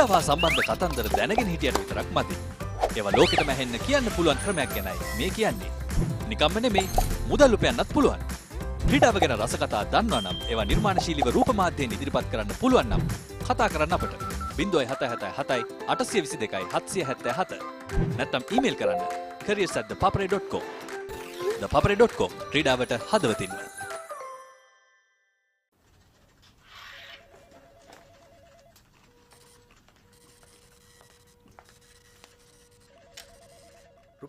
ක්‍රීඩාව සම්බන්ධ කතන්දර දැනගෙන හිටියට විතරක් මදි. ඒවා ලෝකෙටම ඇහෙන්න කියන්න පුළුවන් ක්‍රමයක් ගැනයි මේ කියන්නේ. නිකම්ම නෙමෙයි මුදල් උපයන්නත් පුළුවන්. ක්‍රීඩාව ගැන රසකතා දන්නවා නම් ඒවා නිර්මාණශීලීව රූප මාධ්‍යයෙන් ඉදිරිපත් කරන්න පුළුවන් නම් කතා කරන්න අපට 0777 822 777 නැත්නම් ඊමේල් කරන්න careers@thepapare.com. ThePapare.com ක්‍රීඩාවට හදවතින්ම.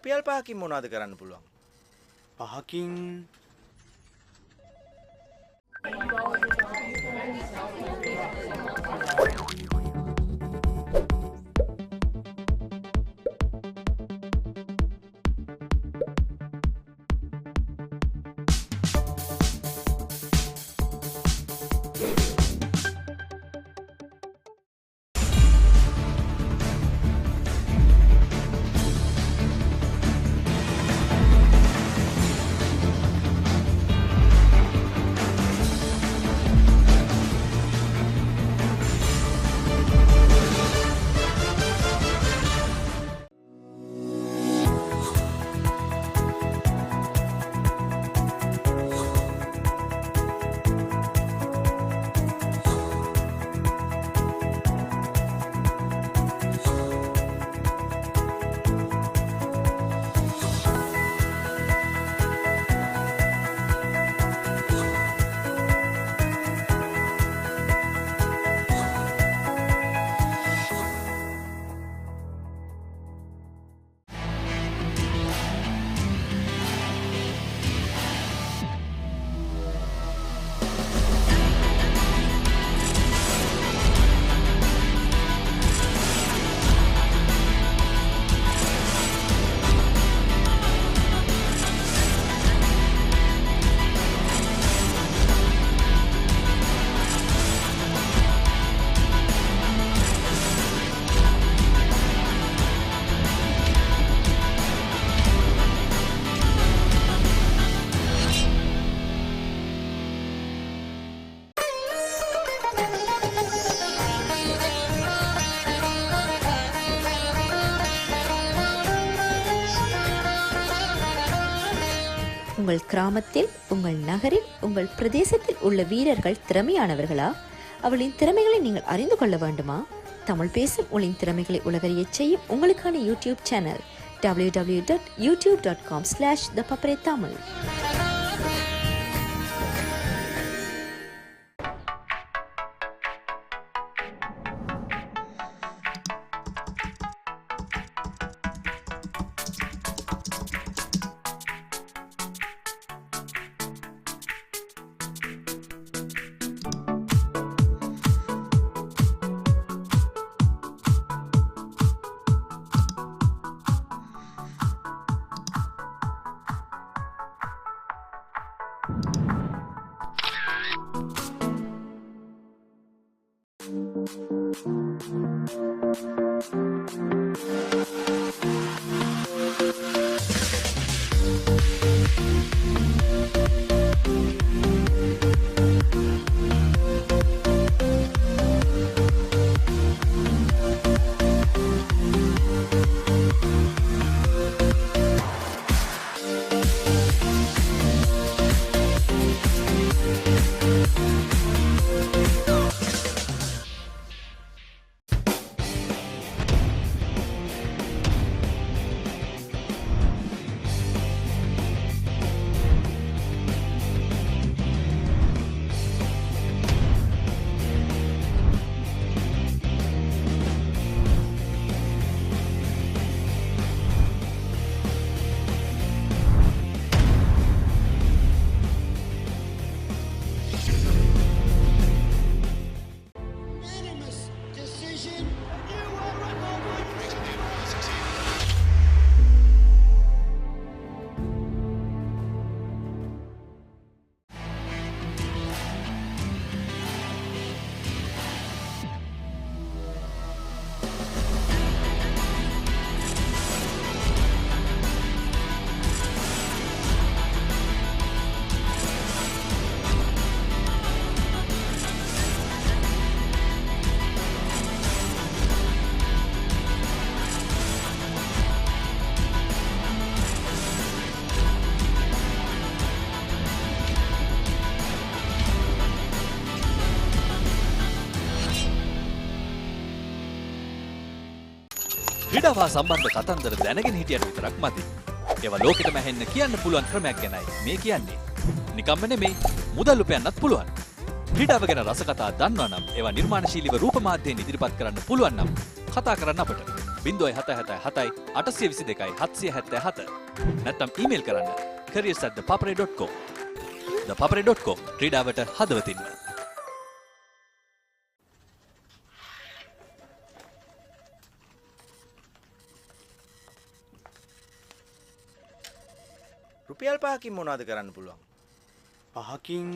රුපියල් 5කින් මොනවද කරන්න පුළුවන්? 5කින් உங்கள் கிராமத்தில், உங்கள் நகரில், உங்கள் பிரதேசத்தில் உள்ள வீரர்கள் திறமையானவர்களா? அவளின் திறமைகளை நீங்கள் அறிந்து கொள்ள வேண்டுமா? தமிழ் பேசும் உங்களின் திறமைகளை உலகறியச் செய்யும் உங்களுக்கான யூடியூப் சேனல் www.youtube.com/thepapare. ක්‍රීඩාව හා සම්බන්ධ කතන්දර දැනගෙන හිටියට විතරක් මදි. ඒවා ලෝකෙටම ඇහෙන්න කියන්න පුළුවන් ක්‍රමයක් ගැනයි මේ කියන්නේ. නිකම්ම නෙමෙයි මුදල් උපයන්නත් පුළුවන්. ක්‍රීඩාව ගැන රසකතා දන්නවා නම් ඒවා නිර්මාණශීලීව රූප මාධ්‍යයෙන් ඉදිරිපත් කරන්න පුළුවන් නම් කතා කරන්න අපට 0777 822 777 නැත්නම් ඊමේල් කරන්න careers@thepapare.com. ThePapare.com ක්‍රීඩාවට හදවතින්ම. රුපියල් 5කින් මොනවද කරන්න පුළුවන්? 5කින්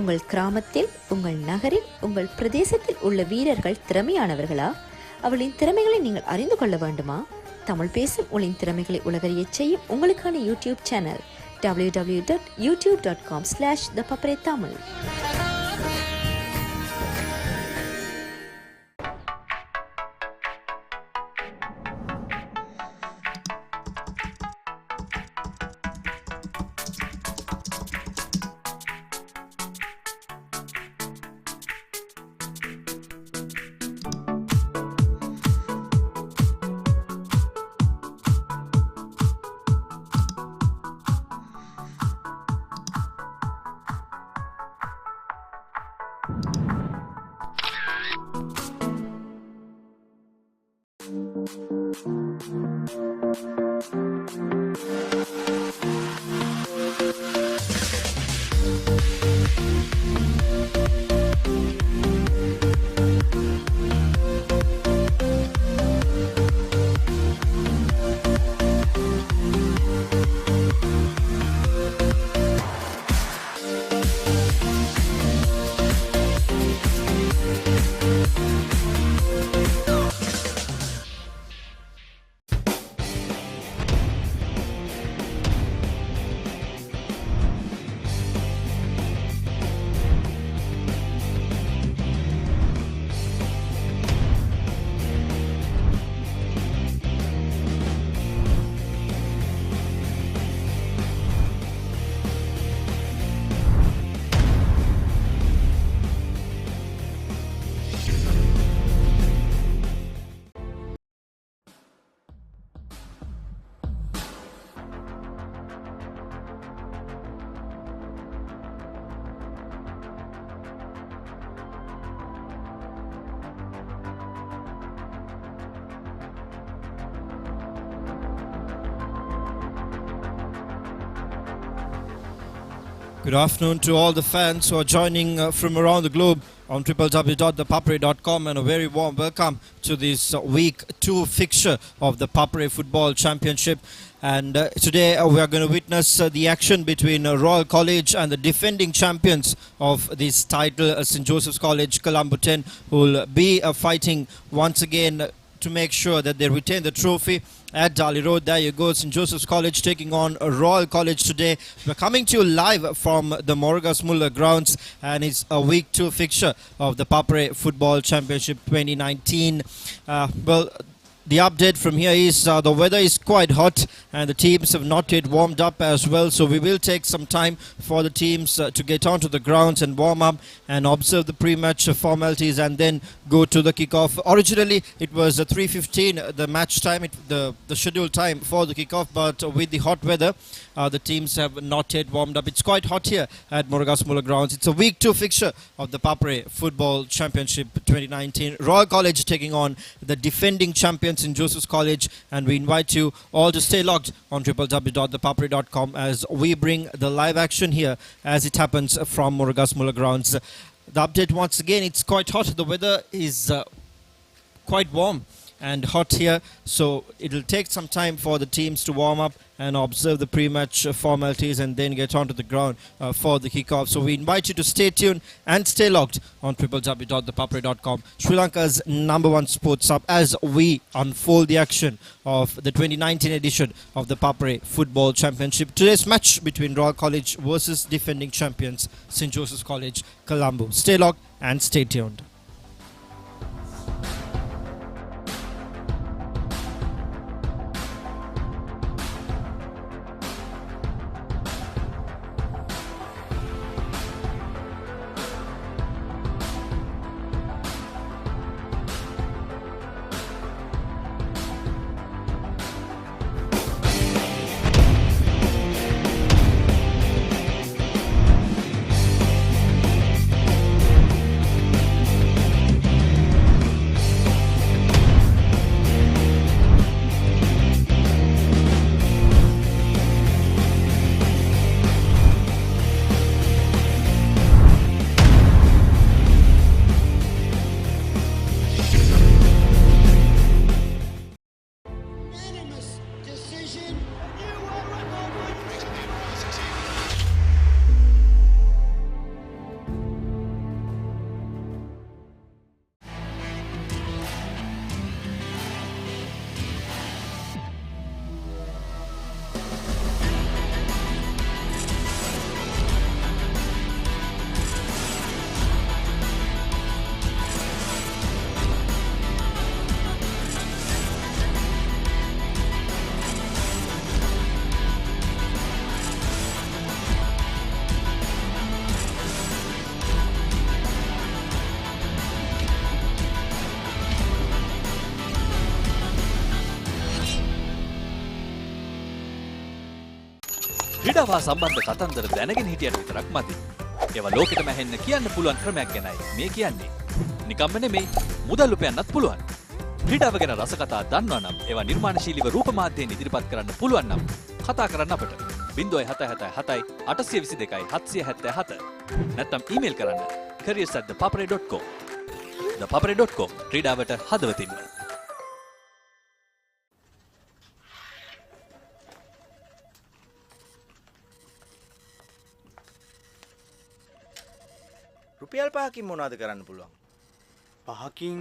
உங்கள் கிராமத்தில், உங்கள் நகரில், உங்கள் பிரதேசத்தில் உள்ள வீரர்கள் திறமையானவர்களா? அவளின் திறமைகளை நீங்கள் அறிந்து கொள்ள வேண்டுமா? தமிழ் பேசும் உங்களின் திறமைகளை உலகறியச் செய்யும் உங்களுக்கான YouTube channel www.youtube.com/thepapare Tamil. Good afternoon to all the fans who are joining from around the globe on www.thepapare.com, and a very warm welcome to this week 2 fixture of the ThePapare Football Championship. And today we are going to witness the action between Royal College and the defending champions of this title, St. Joseph's College, Colombo 10, who will be fighting once again to make sure that they retain the trophy at Dali Road. There you go, St. Joseph's College taking on Royal College today. We're coming to you live from the Moragasmulla Grounds, and it's a week 2 fixture of the ThePapare Football Championship 2019. The update from here is the weather is quite hot and the teams have not yet warmed up as well, so we will take some time for the teams to get onto the grounds and warm up and observe the pre-match formalities and then go to the kickoff. Originally it was 3:15 the match time, the scheduled time for the kickoff, but with the hot weather the teams have not yet warmed up. It's quite hot here at Moragasmulla Grounds. It's a week 2 fixture of the ThePapare Football Championship 2019. Royal College taking on the defending champions in Joseph's College, and we invite you all to stay logged on www.thepapare.com as we bring the live action here as it happens from Moragasmulla Grounds. The update once again, it's quite hot. The weather is quite warm and hot here, so it'll take some time for the teams to warm up and observe the pre-match formalities and then get onto the ground for the kickoff. So we invite you to stay tuned and stay logged on www.thepapare.com, Sri Lanka's #1 sports hub, as we unfold the action of the 2019 edition of the ThePapare Football Championship. Today's match between Royal College versus defending champions St. Joseph's College, Colombo. Stay logged and stay tuned. ක්‍රීඩාව හා සම්බන්ධ කතන්දර දැනගෙන හිටියට විතරක් මදි. ඒවා ලෝකෙටම ඇහෙන්න කියන්න පුළුවන් ක්‍රමයක් ගැනයි මේ කියන්නේ. නිකම්ම නෙමෙයි, මුදල් උපයන්නත් පුළුවන්. ක්‍රීඩාව ගැන රසකතා දන්නවා නම් ඒවා නිර්මාණශීලීව රූප මාධ්‍යයෙන් ඉදිරිපත් කරන්න පුළුවන් නම් කතා කරන්න අපට 0777 822 777 නැත්නම් ඊමේල් කරන්න careers@thepapare.com. thepapare.com ක්‍රීඩාවට හදවතින්ම. රුපියල් 5කින් මොනවද කරන්න පුළුවන්? 5කින්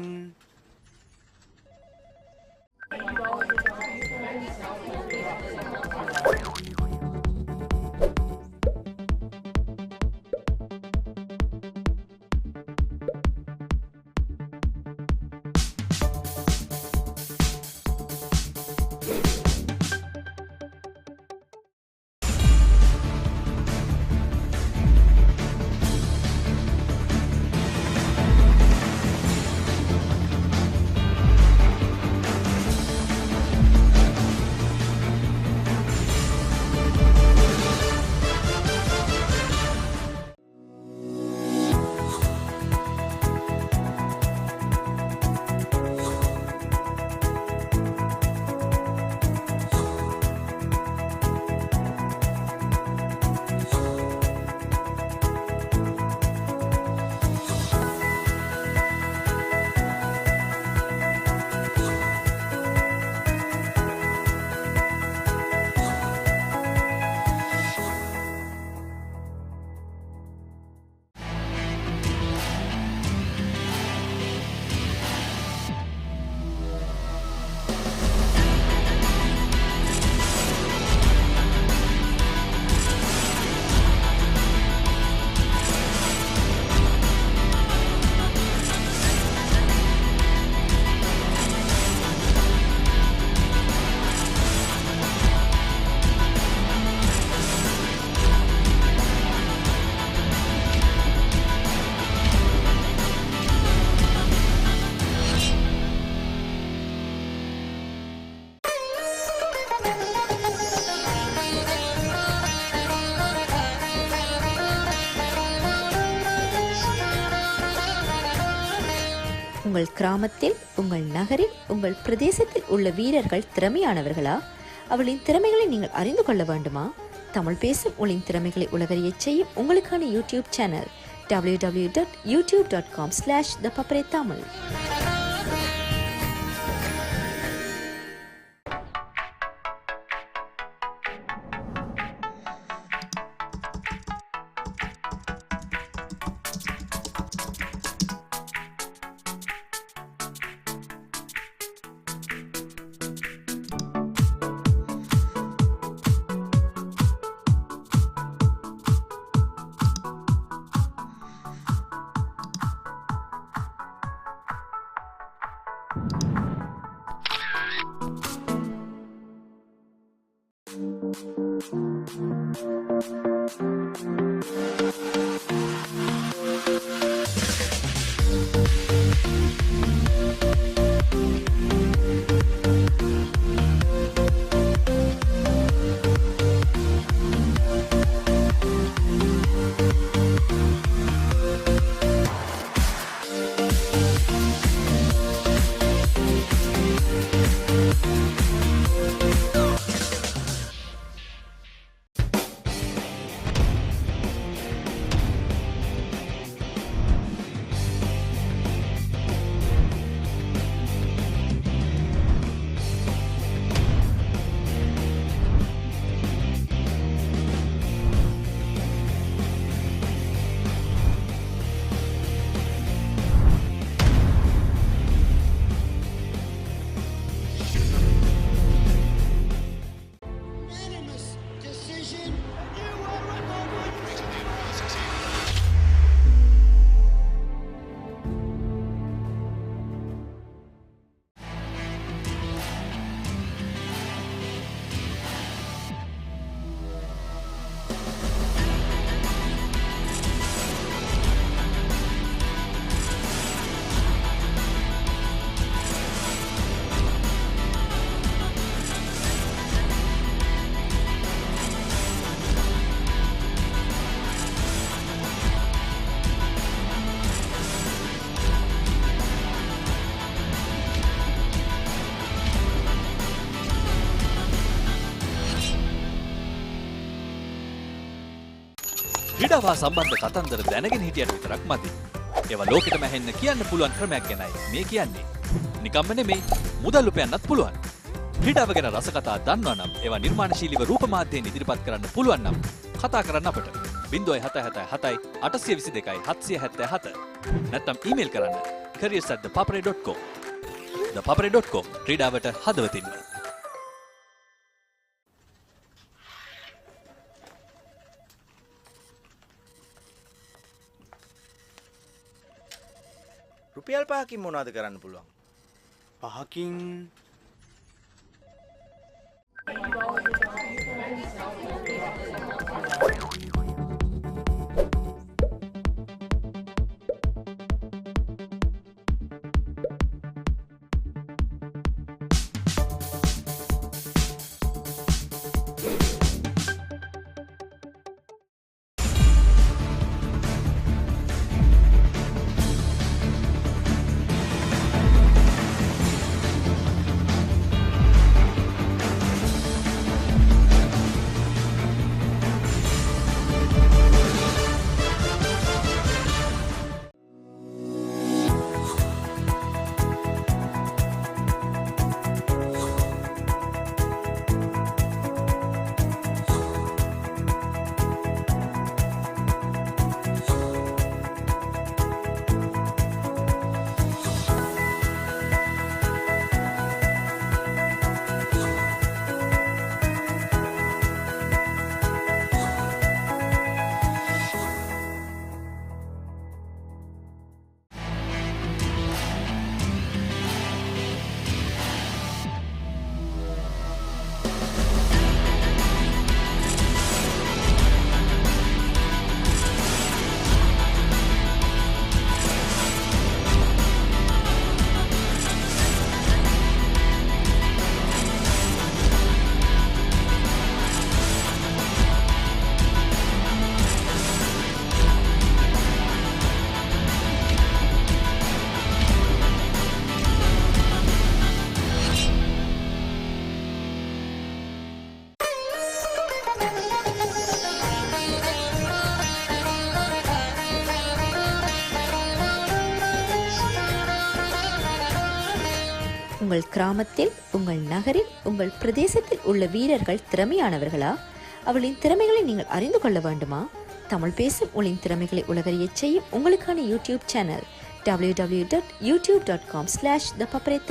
உங்கள் கிராமத்தில் உங்கள் நகரில் உங்கள் பிரதேசத்தில் உள்ள வீரர்கள் திறமையானவர்களா? அவளின் திறமைகளை நீங்கள் அறிந்து கொள்ள வேண்டுமா? தமிழ் பேசும் உங்களின் திறமைகளை உலகறியச் செய்யும் உங்களுக்கான யூடியூப் சேனல் www.youtube.com/ThePapare Tamil. ක්‍රීඩාව සම්බන්ධ කතන්දර දැනගෙන හිටියට විතරක් මදි. ඒවා ලෝකෙටම ඇහෙන්න කියන්න පුළුවන් ක්‍රමයක් ගැනයි මේ කියන්නේ. නිකම්ම නෙමෙයි මුදල් උපයන්නත් පුළුවන්. ක්‍රීඩාව ගැන රසකතා දන්නවා නම් ඒවා නිර්මාණශීලීව රූප මාධ්‍යයෙන් ඉදිරිපත් කරන්න පුළුවන් නම් කතා කරන්න අපට 0777 822 777 නැත්නම් ඊමේල් කරන්න careers@thepapare.com. thepapare.com ක්‍රීඩාවට හදවතින්ම. රුපියල් 5කින් මොනවද කරන්න පුළුවන්? 5කින් உங்கள் கிராமத்தில் உங்கள் நகரில் உங்கள் பிரதேசத்தில் உள்ள வீரர்கள் திறமையானவர்களா? அவர்களின் திறமைகளை நீங்கள் அறிந்து கொள்ள வேண்டுமா? தமிழ் பேசும் உங்களின் திறமைகளை உலகறியச் செய்யும் உங்களுக்கான யூடியூப் சேனல் www.youtube.com/ThePapare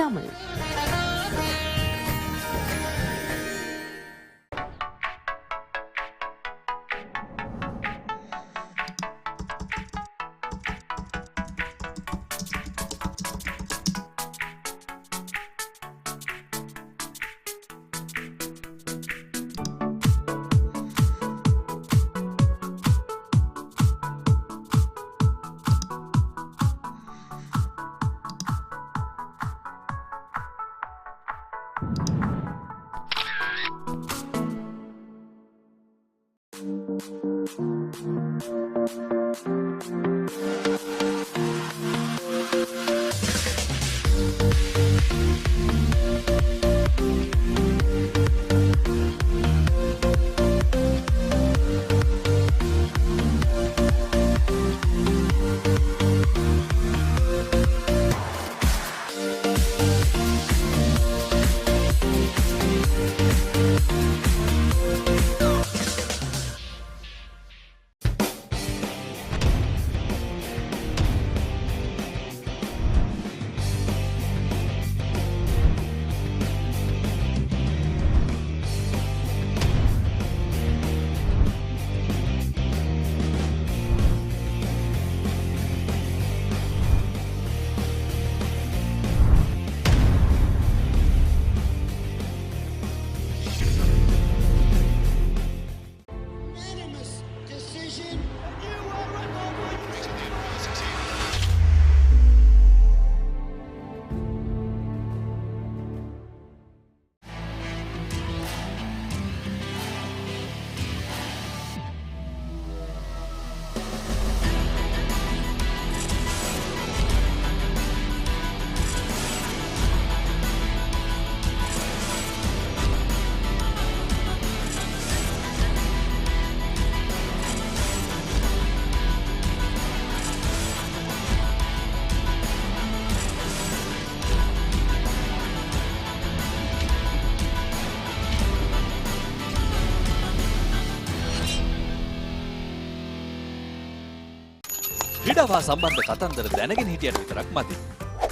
ක්‍රීඩාව සම්බන්ධ කතන්දර දැනගෙන හිටියට විතරක් මදි.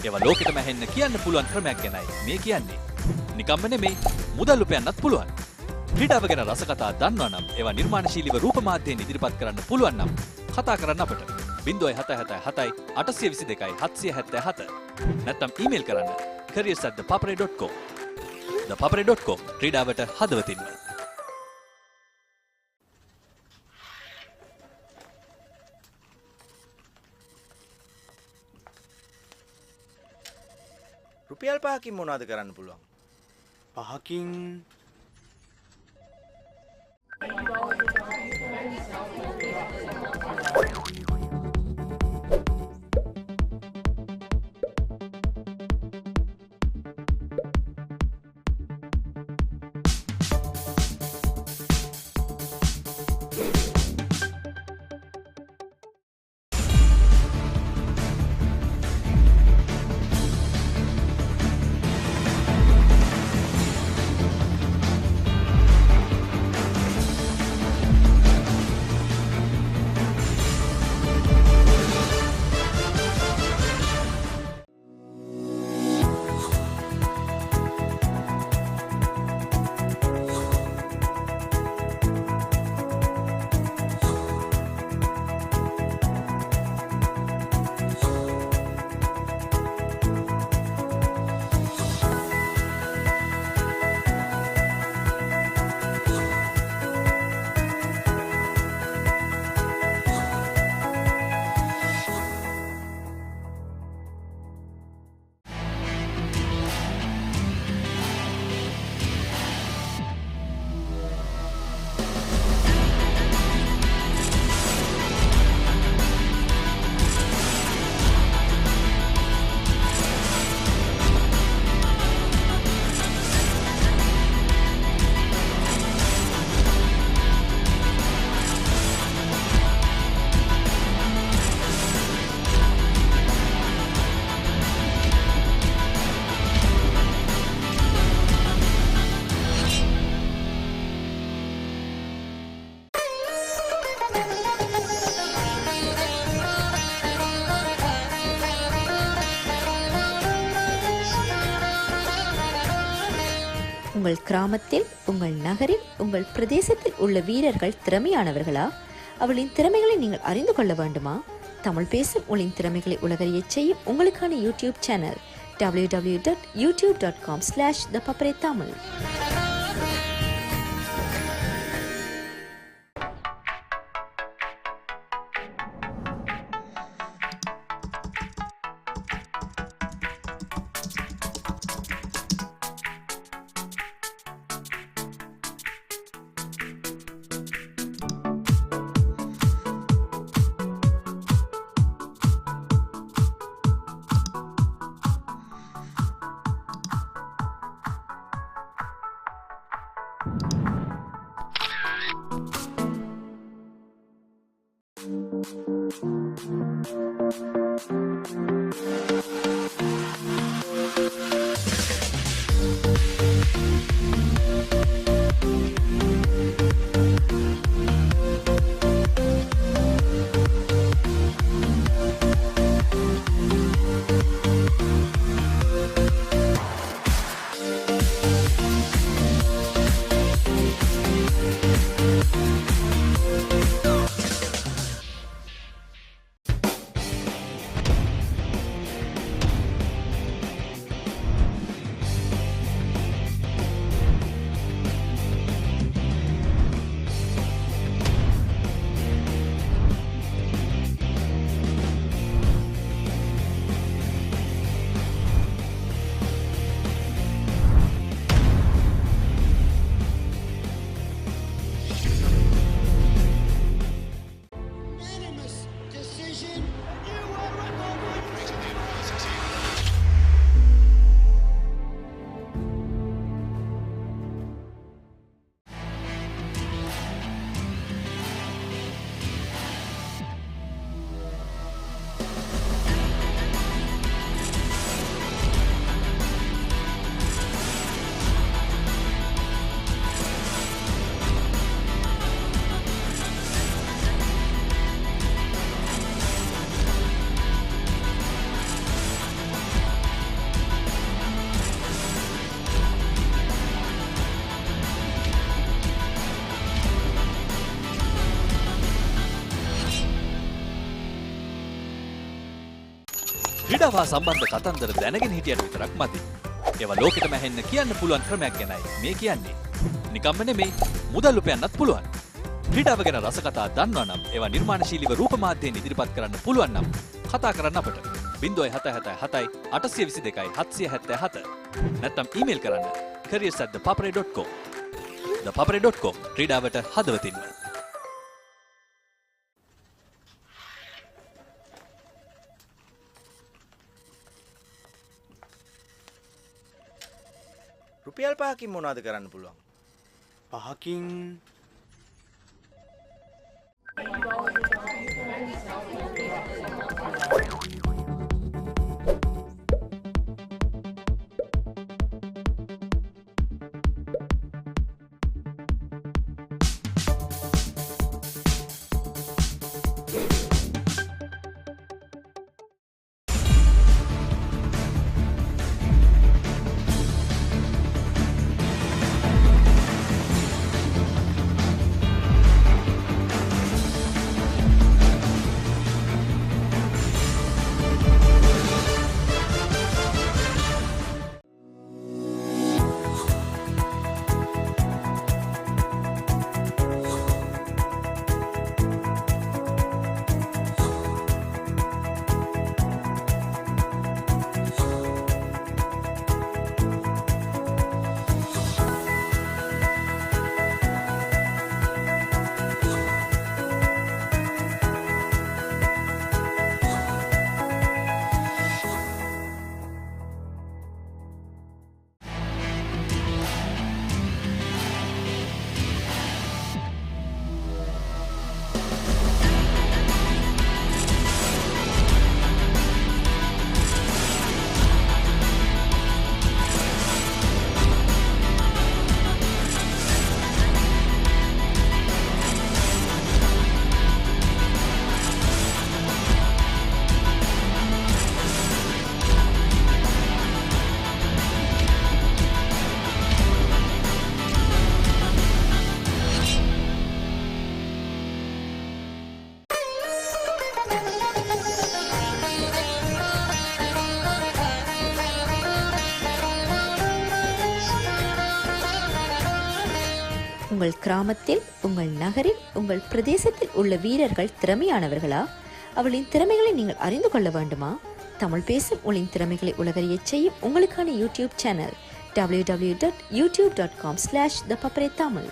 ඒවා ලෝකෙටම ඇහෙන්න කියන්න පුළුවන් ක්‍රමයක් ගැනයි මේ කියන්නේ. නිකම්ම නෙමෙයි, මුදල් උපයන්නත් පුළුවන්. ක්‍රීඩාව ගැන රසකතා දන්නවා නම් ඒවා නිර්මාණශීලීව රූප මාධ්‍යයෙන් ඉදිරිපත් කරන්න පුළුවන් නම් කතා කරන්න අපට 0777 822 777 නැත්නම් ඊමේල් කරන්න careers@thepapare.com. ThePapare.com ක්‍රීඩාවට හදවතින්ම. රුපියල් 5කින් මොනවද කරන්න පුළුවන්? 5කින් உங்கள் கிராமத்தில் உங்கள் நகரில் உங்கள் பிரதேசத்தில் உள்ள வீரர்கள் திறமையானவர்களா? அவளின் திறமைகளை நீங்கள் அறிந்து கொள்ள வேண்டுமா? தமிழ் பேசும் உங்களின் திறமைகளை உலகறியச் செய்யும் உங்களுக்கான யூடியூப் சேனல் www.youtube.com/ThePapare Tamil. ක්‍රීඩාව සම්බන්ධ කතන්දර දැනගෙන හිටියට විතරක් මදි. ඒවා ලෝකෙටම ඇහෙන්න කියන්න පුළුවන් ක්‍රමයක් ගැනයි මේ කියන්නේ. නිකම්ම නෙමෙයි මුදල් උපයන්නත් පුළුවන්. ක්‍රීඩාව ගැන රසකතා දන්නවා නම් ඒවා නිර්මාණශීලීව රූප මාධ්‍යයෙන් ඉදිරිපත් කරන්න පුළුවන් නම් කතා කරන්න අපට 0777 822 777 නැත්නම් ඊමේල් කරන්න careers@thepapare.com. thepapare.com ක්‍රීඩාවට හදවතින්ම. රුපියල් 5කින් මොනවද කරන්න පුළුවන්? 5කින් உங்கள் கிராமத்தில் உங்கள் நகரில் உங்கள் பிரதேசத்தில் உள்ள வீரர்கள் திறமையானவர்களா? அவளின் திறமைகளை நீங்கள் அறிந்து கொள்ள வேண்டுமா? தமிழ் பேசும் உங்களின் திறமைகளை உலகறியச் செய்யும் உங்களுக்கான YouTube channel www.youtube.com/ThePapare Tamil.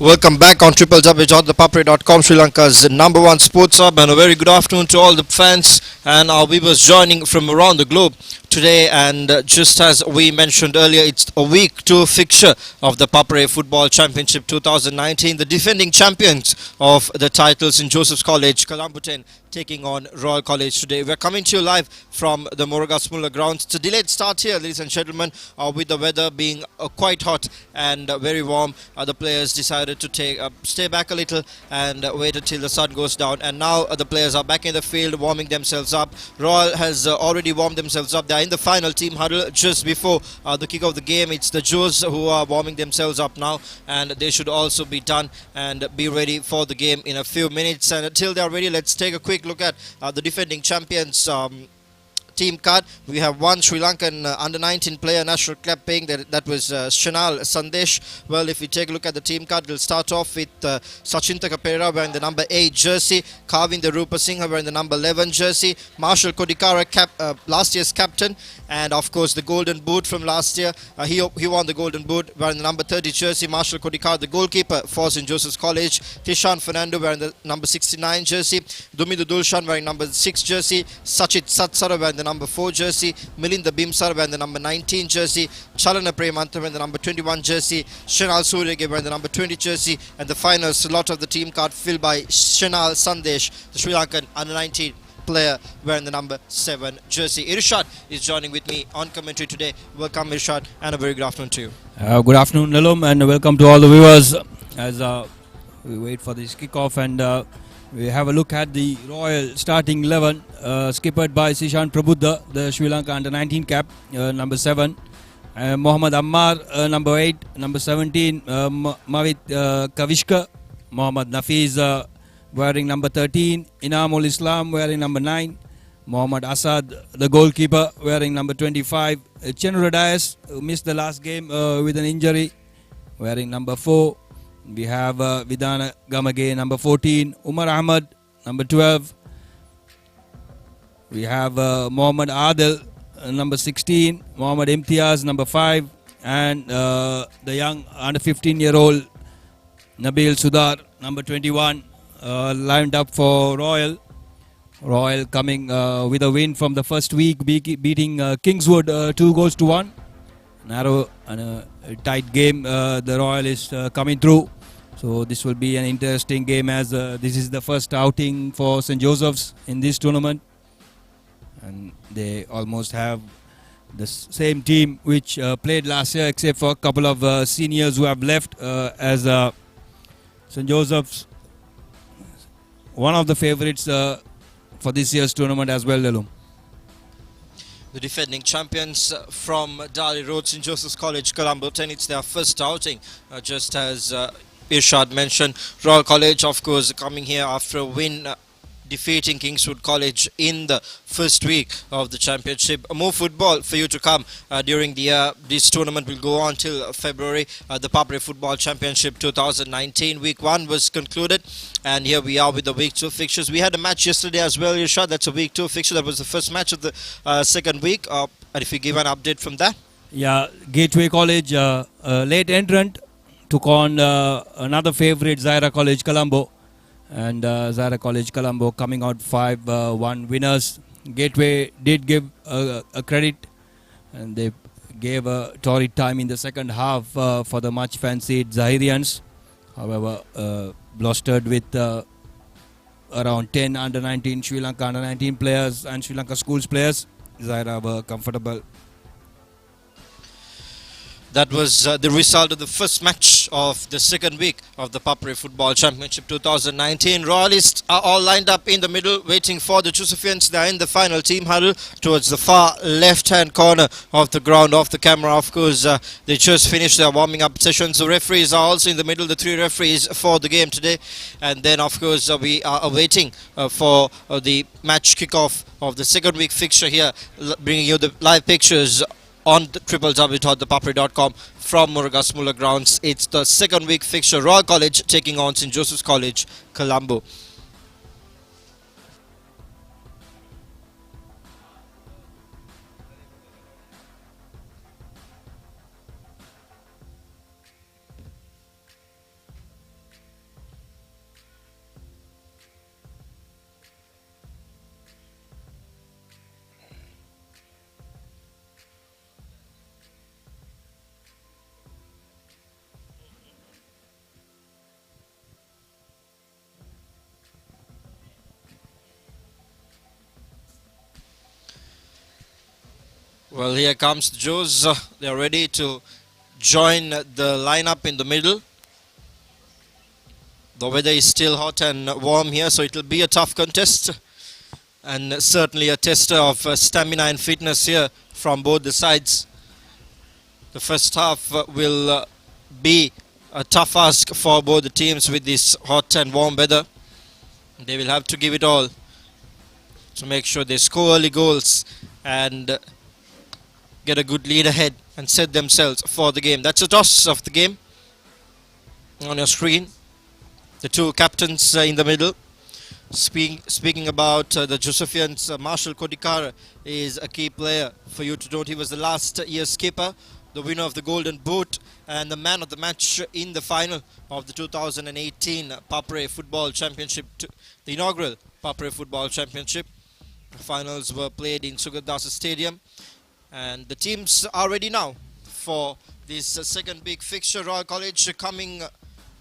Welcome back on www.thepapare.com, Sri Lanka's number one sports hub, and a very good afternoon to all the fans and our viewers joining from around the globe today. And just as we mentioned earlier, it's a week 2 fixture of the ThePapare Football Championship 2019. The defending champions of the title, St. Joseph's College, Colombo taking on Royal College today. We're coming to you live from the Moragasmulla Grounds. It's a delayed start here, ladies and gentlemen, with the weather being quite hot and very warm. The players decided to stay back a little and wait until the sun goes down. And now the players are back in the field warming themselves up. Royal has already warmed themselves up. They are in the final team huddle just before the kick of the game. It's the Joes who are warming themselves up now, and they should also be done and be ready for the game in a few minutes. And until they are ready, let's take a quick look at the defending champions team card. We have one Sri Lankan under-19 player, national club playing, that was Shanal Sandesh. Well, if we take a look at the team card, we'll start off with Sachinta Kapera wearing the number 8 jersey, Kavinder Rupasinghe wearing the number 11 jersey, Marshall Kodikara last year's captain, and of course the golden boot from last year. He won the golden boot wearing the number 30 jersey, Marshall Kodikara, the goalkeeper for St. Joseph's College, Tishan Fernando wearing the number 69 jersey, Dumidu Dulshan wearing number 6 jersey, Sachit Satsara wearing the number 4 jersey, Milinda Bimsar wearing the number 19 jersey, Chalana Premantha wearing the number 21 jersey, Shanal Surege wearing the number 20 jersey, and the final slot of the team card filled by Shanal Sandesh, the Sri Lankan under-19 player wearing the number 7 jersey. Irshad is joining with me on commentary today. Welcome, Irshad, and a very good afternoon to you. Good afternoon, Nalum, and welcome to all the viewers as we wait for this kickoff, and we have a look at the Royal starting 11, skippered by Sishan Prabuddha, the Sri Lanka under-19 cap, number 7. Mohammad Ammar, number 8. Number 17, Mavit Kavishka. Mohammad Nafiz wearing number 13. Inamul Islam wearing number 9. Mohammad Asad, the goalkeeper, wearing number 25. Chenura Dias, who missed the last game with an injury, wearing number 4. We have Vidana Gamage, number 14. Umar Ahmad, number 12. We have Mohammad Adil, number 16. Mohammad Imtiaz, number 5. And the young under 15-year-old Nabil Sudar, number 21, lined up for Royal. Royal coming with a win from the first week, beating Kingswood 2-1. Narrow and a tight game. The Royal is coming through. So this will be an interesting game, as this is the first outing for St. Joseph's in this tournament. And they almost have the same team which played last year, except for a couple of seniors who have left, as St. Joseph's, one of the favourites for this year's tournament as well, Lelum. The defending champions from Dali Road, St. Joseph's College, Colombo 10. It's their first outing, just as Irshad mentioned. Royal College, of course, coming here after a win, defeating Kingswood College in the first week of the championship. More football for you to come during the year. This tournament will go on till February. The ThePapare Football Championship 2019. Week 1 was concluded, and here we are with the Week 2 fixtures. We had a match yesterday as well, Irshad. That's a Week 2 fixture. That was the first match of the second week. And if you give an update from that. Yeah, Gateway College, late entrant, took on another favourite, Zaira College Colombo, and Zaira College Colombo coming out 5-1 winners. Gateway did give a credit, and they gave a torrid time in the second half for the much fancied Zahirians. However, blustered with around 10 under-19 Sri Lanka under-19 players and Sri Lanka schools players. Zaira were comfortable. That was the result of the first match of the second week of the Papare Football Championship 2019. Royalists are all lined up in the middle waiting for the Josephians. They are in the final team huddle towards the far left-hand corner of the ground, off the camera. Of course, they just finished their warming up sessions. The referees are also in the middle, the three referees for the game today. And then, of course, we are awaiting for the match kickoff of the second week fixture here, bringing you the live pictures on the www.thepapare.com from Moragasmulla Grounds. It's the second week fixture. Royal College taking on St. Joseph's College, Colombo. Well, here comes the Joes. They are ready to join the lineup in the middle. The weather is still hot and warm here, so it will be a tough contest. And certainly a tester of stamina and fitness here from both the sides. The first half will be a tough ask for both the teams with this hot and warm weather. They will have to give it all to make sure they score early goals and get a good lead ahead and set themselves for the game. That's a toss of the game on your screen. The two captains in the middle. Speaking about the Josephians, Marshall Kodikar is a key player for you to note. He was the last year's skipper, the winner of the Golden Boot, and the man of the match in the final of the 2018 Papare Football Championship, the inaugural Papare Football Championship. The finals were played in Sugadasa Stadium. And the teams are ready now for this second big fixture. Royal College coming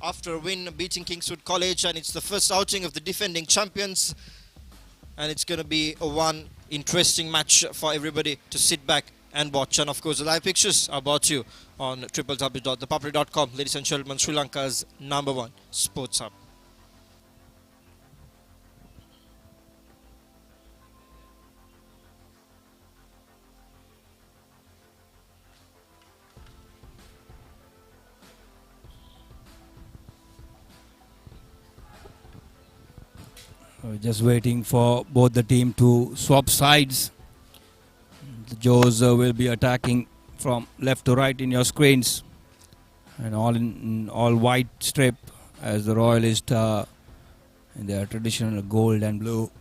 after a win, beating Kingswood College, and it's the first outing of the defending champions. And it's going to be one interesting match for everybody to sit back and watch. And of course, the live pictures are brought to you on www.thepapare.com. Ladies and gentlemen, Sri Lanka's #1 sports hub. We're just waiting for both the team to swap sides. The Joes will be attacking from left to right in your screens, and all in all white strip as the Royalists in their traditional gold and blue.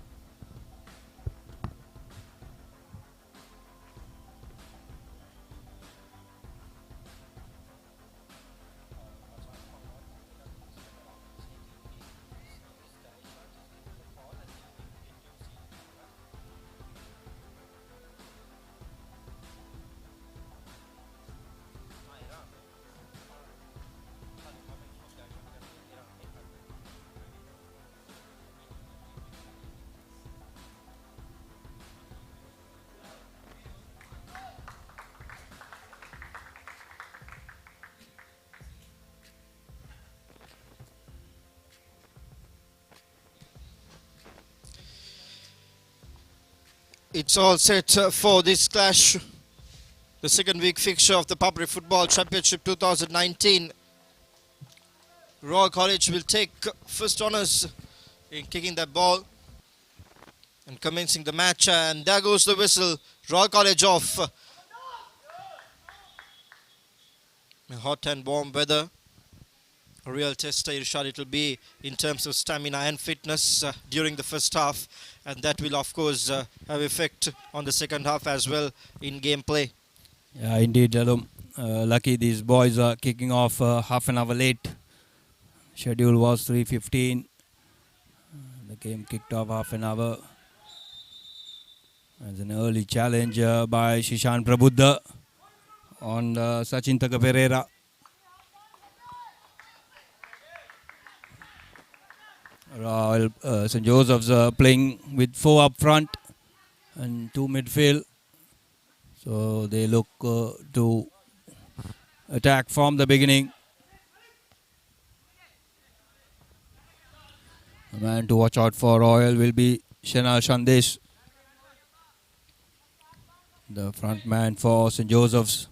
It's all set for this clash. The second week fixture of the Papare Football Championship 2019. Royal College will take first honours in kicking that ball and commencing the match. And there goes the whistle. Royal College off. Hot and warm weather. A real tester, Irshad, it will be in terms of stamina and fitness during the first half, and that will of course have effect on the second half as well in gameplay. Yeah, indeed, Jalum. Lucky these boys are kicking off half an hour late. Schedule was 3:15. The game kicked off half an hour. As an early challenge by Shishan Prabuddha on Sachin Pereira. St. Joseph's playing with 4 up front and 2 midfield. So they look to attack from the beginning. The man to watch out for Royal will be Shenal Shandesh, the front man for St. Joseph's.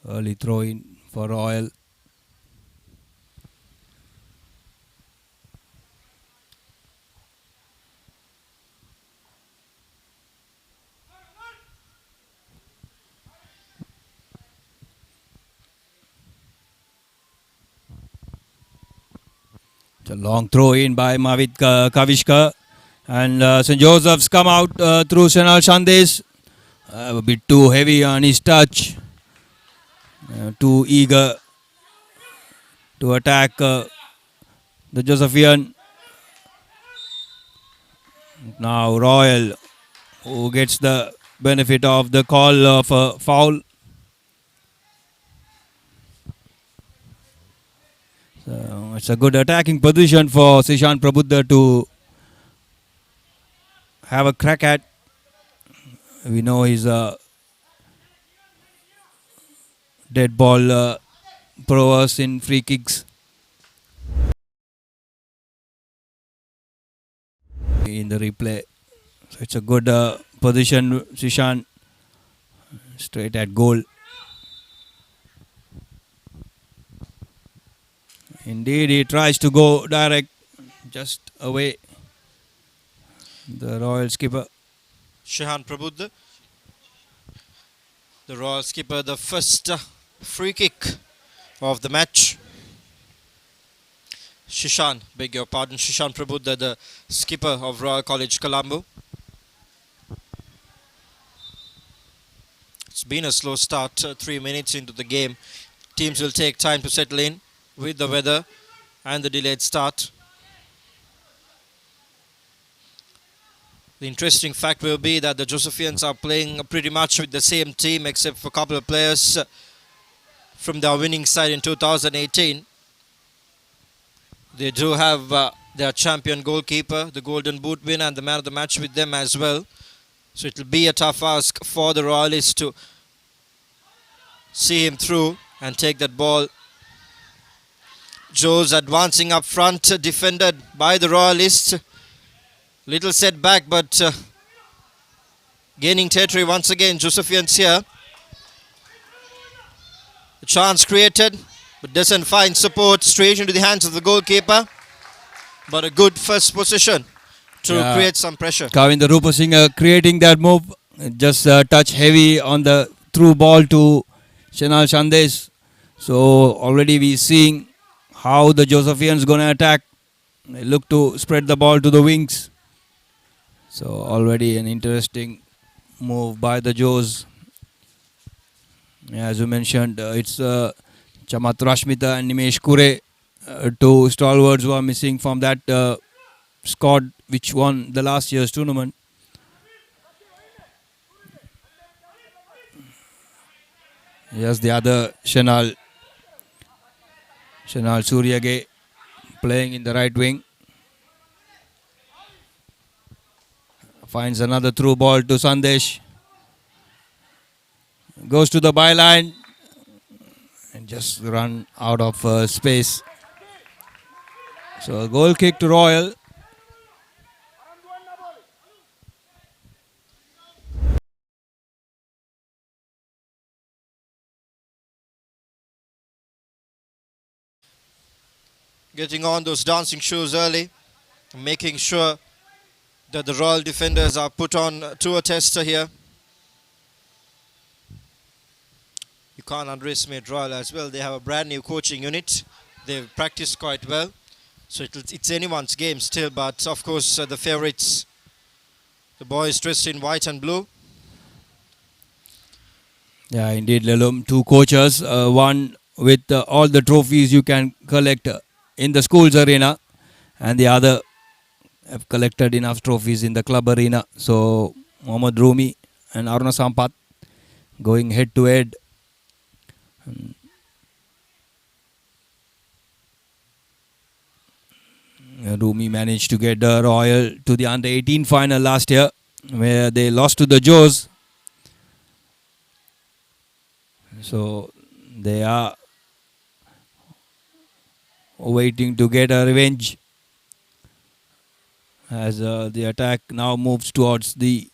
Early throw in for Royal. It's a long throw in by Mavid Kavishka. And St. Joseph's come out through Shenal Shandesh. A bit too heavy on his touch. Too eager to attack the Josephian. Now Royal, who gets the benefit of the call of a foul. So it's a good attacking position for Sishan Prabuddha to have a crack at. We know he's a dead ball prowess in free kicks. In the replay. So it's a good position, Sishan. Straight at goal. Indeed, he tries to go direct, just away. The Royal skipper. Shehan Prabuddha, the Royal skipper, the first free kick of the match. Shishan, beg your pardon, Shishan Prabuddha, the skipper of Royal College Colombo. It's been a slow start, 3 minutes into the game. Teams will take time to settle in with the weather and the delayed start. The interesting fact will be that the Josephians are playing pretty much with the same team except for a couple of players from their winning side in 2018. They do have their champion goalkeeper, the Golden Boot winner, and the man of the match with them as well. So it will be a tough ask for the Royalists to see him through and take that ball. Joes advancing up front, defended by the Royalists. Little setback, but gaining territory once again. Josephians here. A chance created, but doesn't find support. Straight into the hands of the goalkeeper. But a good first position to create some pressure. Kavinder Rupasinghe creating that move. Just touch heavy on the through ball to Shenal Shandesh. So already we seeing how the Josephians going to attack. They look to spread the ball to the wings. So already an interesting move by the Joes. As you mentioned, it's Chamat Rashmita and Nimesh Kure, two stalwarts who are missing from that squad which won the last year's tournament. Yes, the other Shenal Suryage playing in the right wing. Finds another through ball to Sandesh. Goes to the byline and just run out of space. So a goal kick to Royal. Getting on those dancing shoes early, making sure that the Royal defenders are put on to a tester here. You can't underestimate Royal as well. They have a brand new coaching unit. They've practiced quite well. So it's anyone's game still, but of course the favourites, the boys dressed in white and blue. Yeah, indeed, Lelum. Two coaches, one with all the trophies you can collect in the schools arena, and the other have collected enough trophies in the club arena. So Mohammad Rumi and Aruna Sampat going head to head Rumi managed to get the Royal to the under 18 final last year, where they lost to the Joes. So they are waiting to get a revenge as the attack now moves towards the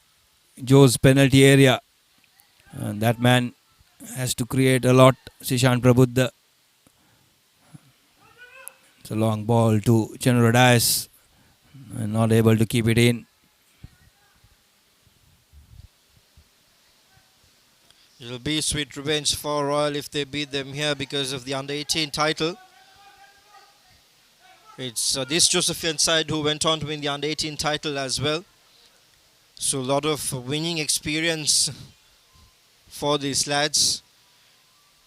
Joes penalty area. And that man has to create a lot, Sishan Prabuddha. It's a long ball to Chenrodais, and not able to keep it in. It'll be sweet revenge for Royal if they beat them here because of the under-18 title. It's this Josephian side who went on to win the under-18 title as well. So a lot of winning experience for these lads.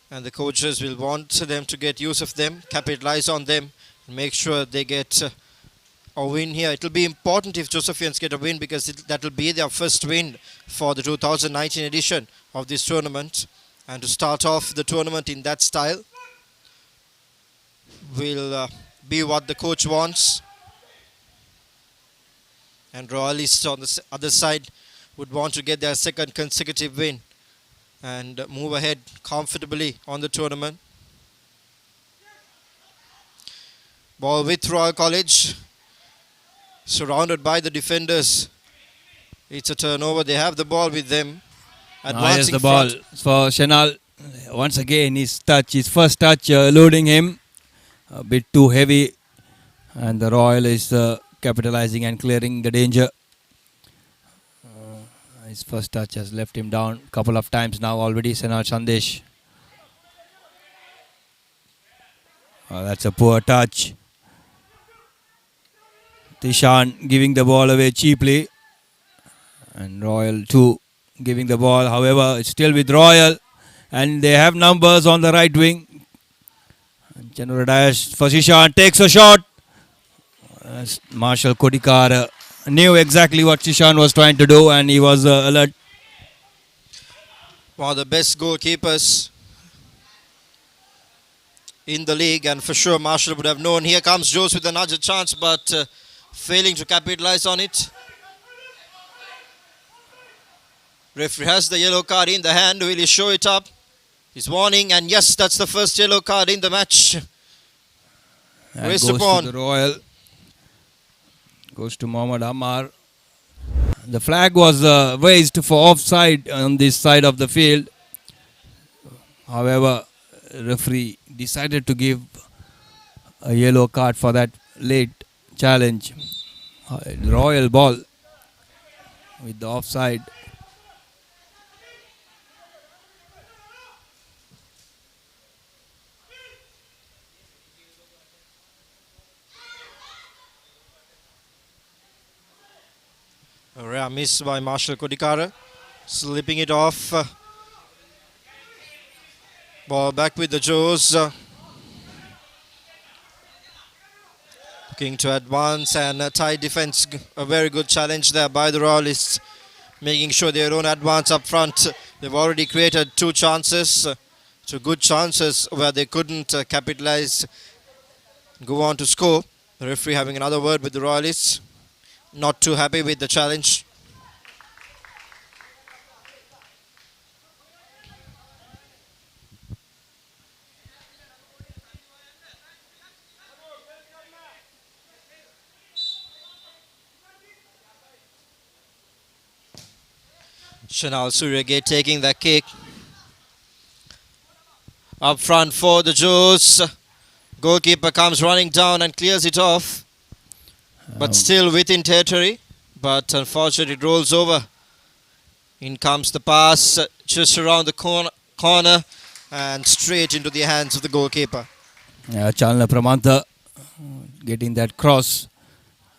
And the coaches will want them to get use of them, capitalize on them, and make sure they get a win here. It will be important if Josephians get a win because that will be their first win for the 2019 edition of this tournament. And to start off the tournament in that style will be what the coach wants. And Royalists on the other side would want to get their second consecutive win and move ahead comfortably on the tournament. Ball with Royal College, surrounded by the defenders. It's a turnover. They have the ball with them. Here's the ball for Shenal. Once again, his first touch, loading him a bit too heavy, and the Royal is capitalizing and clearing the danger. His first touch has left him down a couple of times now already. Senal Sandesh. That's a poor touch. Tishan giving the ball away cheaply. And Royal too giving the ball. However, it's still with Royal. And they have numbers on the right wing. General Dash for Sishan takes a shot. Marshall Kodikar knew exactly what Sishan was trying to do, and he was alert. One of the best goalkeepers in the league, and for sure Marshall would have known. Here comes Jose with another chance, but failing to capitalize on it. Referee has the yellow card in the hand. Will he show it up? He's warning, and yes, that's the first yellow card in the match. Goes to the Royal. Goes to Mohammad Ammar. The flag was raised for offside on this side of the field. However, referee decided to give a yellow card for that late challenge. Royal ball with the offside. A rare miss by Marshall Kodikara, slipping it off. Ball back with the Joes. Looking to advance, and a tight defense. A very good challenge there by the Royalists, making sure they don't advance up front. They've already created two good chances where they couldn't capitalize, go on to score. The referee having another word with the Royalists. Not too happy with the challenge. Shanal Suryagate taking that kick. Up front for the Joes. Goalkeeper comes running down and clears it off. But still within territory. But unfortunately it rolls over. In comes the pass just around the corner and straight into the hands of the goalkeeper. Chalna Pramanta getting that cross.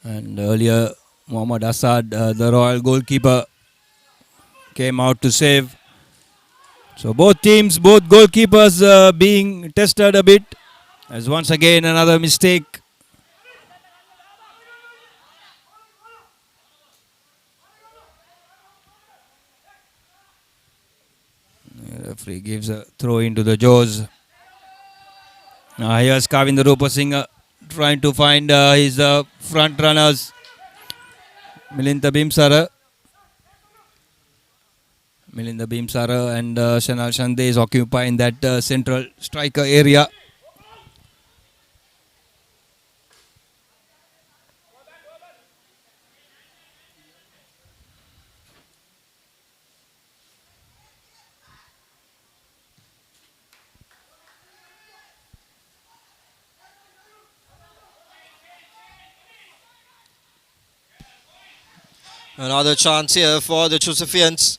And earlier Mohammad Asad, the Royal goalkeeper, came out to save. So both teams, both goalkeepers being tested a bit. As once again another mistake. Referee gives a throw into the jaws. Here's Kavinder Rupasinghe trying to find his front runners. Milinda Bhimsara and Shanal Shande is occupying that central striker area. Another chance here for the Josefians.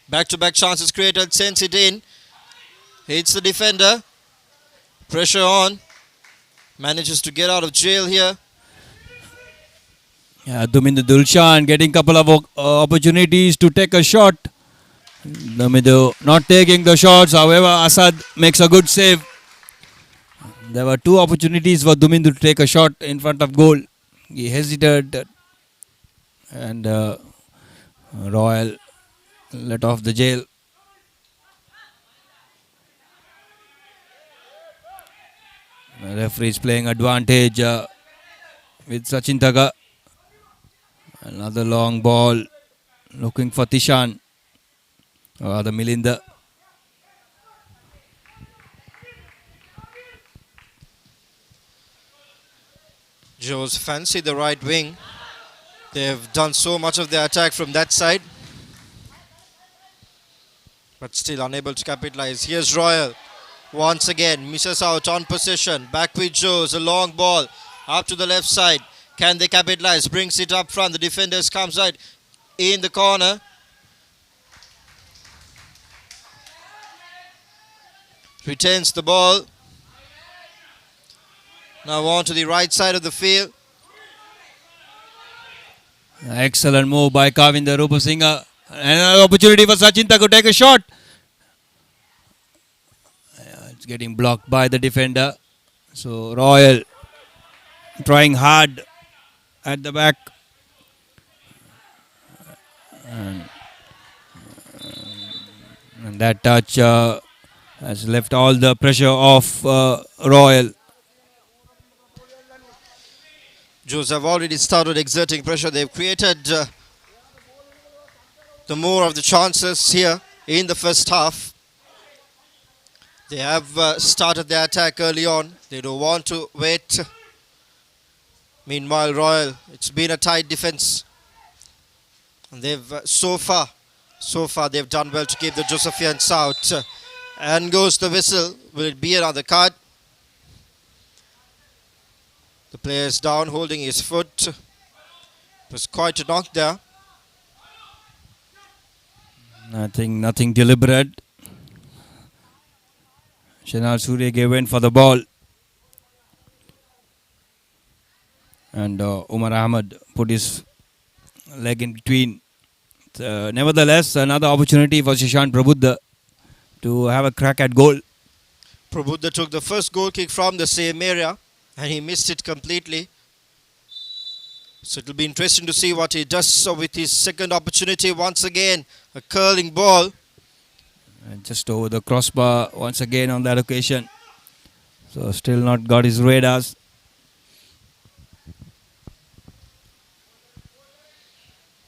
Back-to-back chances created, sends it in. Hits the defender. Pressure on. Manages to get out of jail here. Yeah, Duminder Dulshan getting couple of opportunities to take a shot. Duminder not taking the shots. However, Asad makes a good save. There were two opportunities for Duminder to take a shot in front of goal. He hesitated and Royal let off the jail. The referee is playing advantage with Sachin Thaga. Another long ball looking for Tishan or the Milinda. Joes fancy the right wing. They've done so much of their attack from that side, but still unable to capitalize. Here's Royal. Once again, misses out on possession. Back with Joes. A long ball up to the left side. Can they capitalize? Brings it up front. The defenders comes right in the corner. Retains the ball. Now on to the right side of the field. Excellent move by Kavinder Rupasinghe. Another opportunity for Sachin Thakur to take a shot. It's getting blocked by the defender. So Royal trying hard at the back. And that touch has left all the pressure off Royal. Joes have already started exerting pressure. They've created the more of the chances here in the first half. They have started their attack early on. They don't want to wait. Meanwhile, Royal, it's been a tight defense. And they've so far they've done well to keep the Josefians out. And goes the whistle. Will it be another card? The player is down, holding his foot. It was quite a knock there. Nothing deliberate. Shanal Surya gave in for the ball. And Umar Ahmed put his leg in between. Nevertheless, another opportunity for Shishant Prabuddha to have a crack at goal. Prabuddha took the first goal kick from the same area and he missed it completely. So it will be interesting to see what he does with his second opportunity. Once again, a curling ball. And just over the crossbar once again on that occasion. So still not got his radars.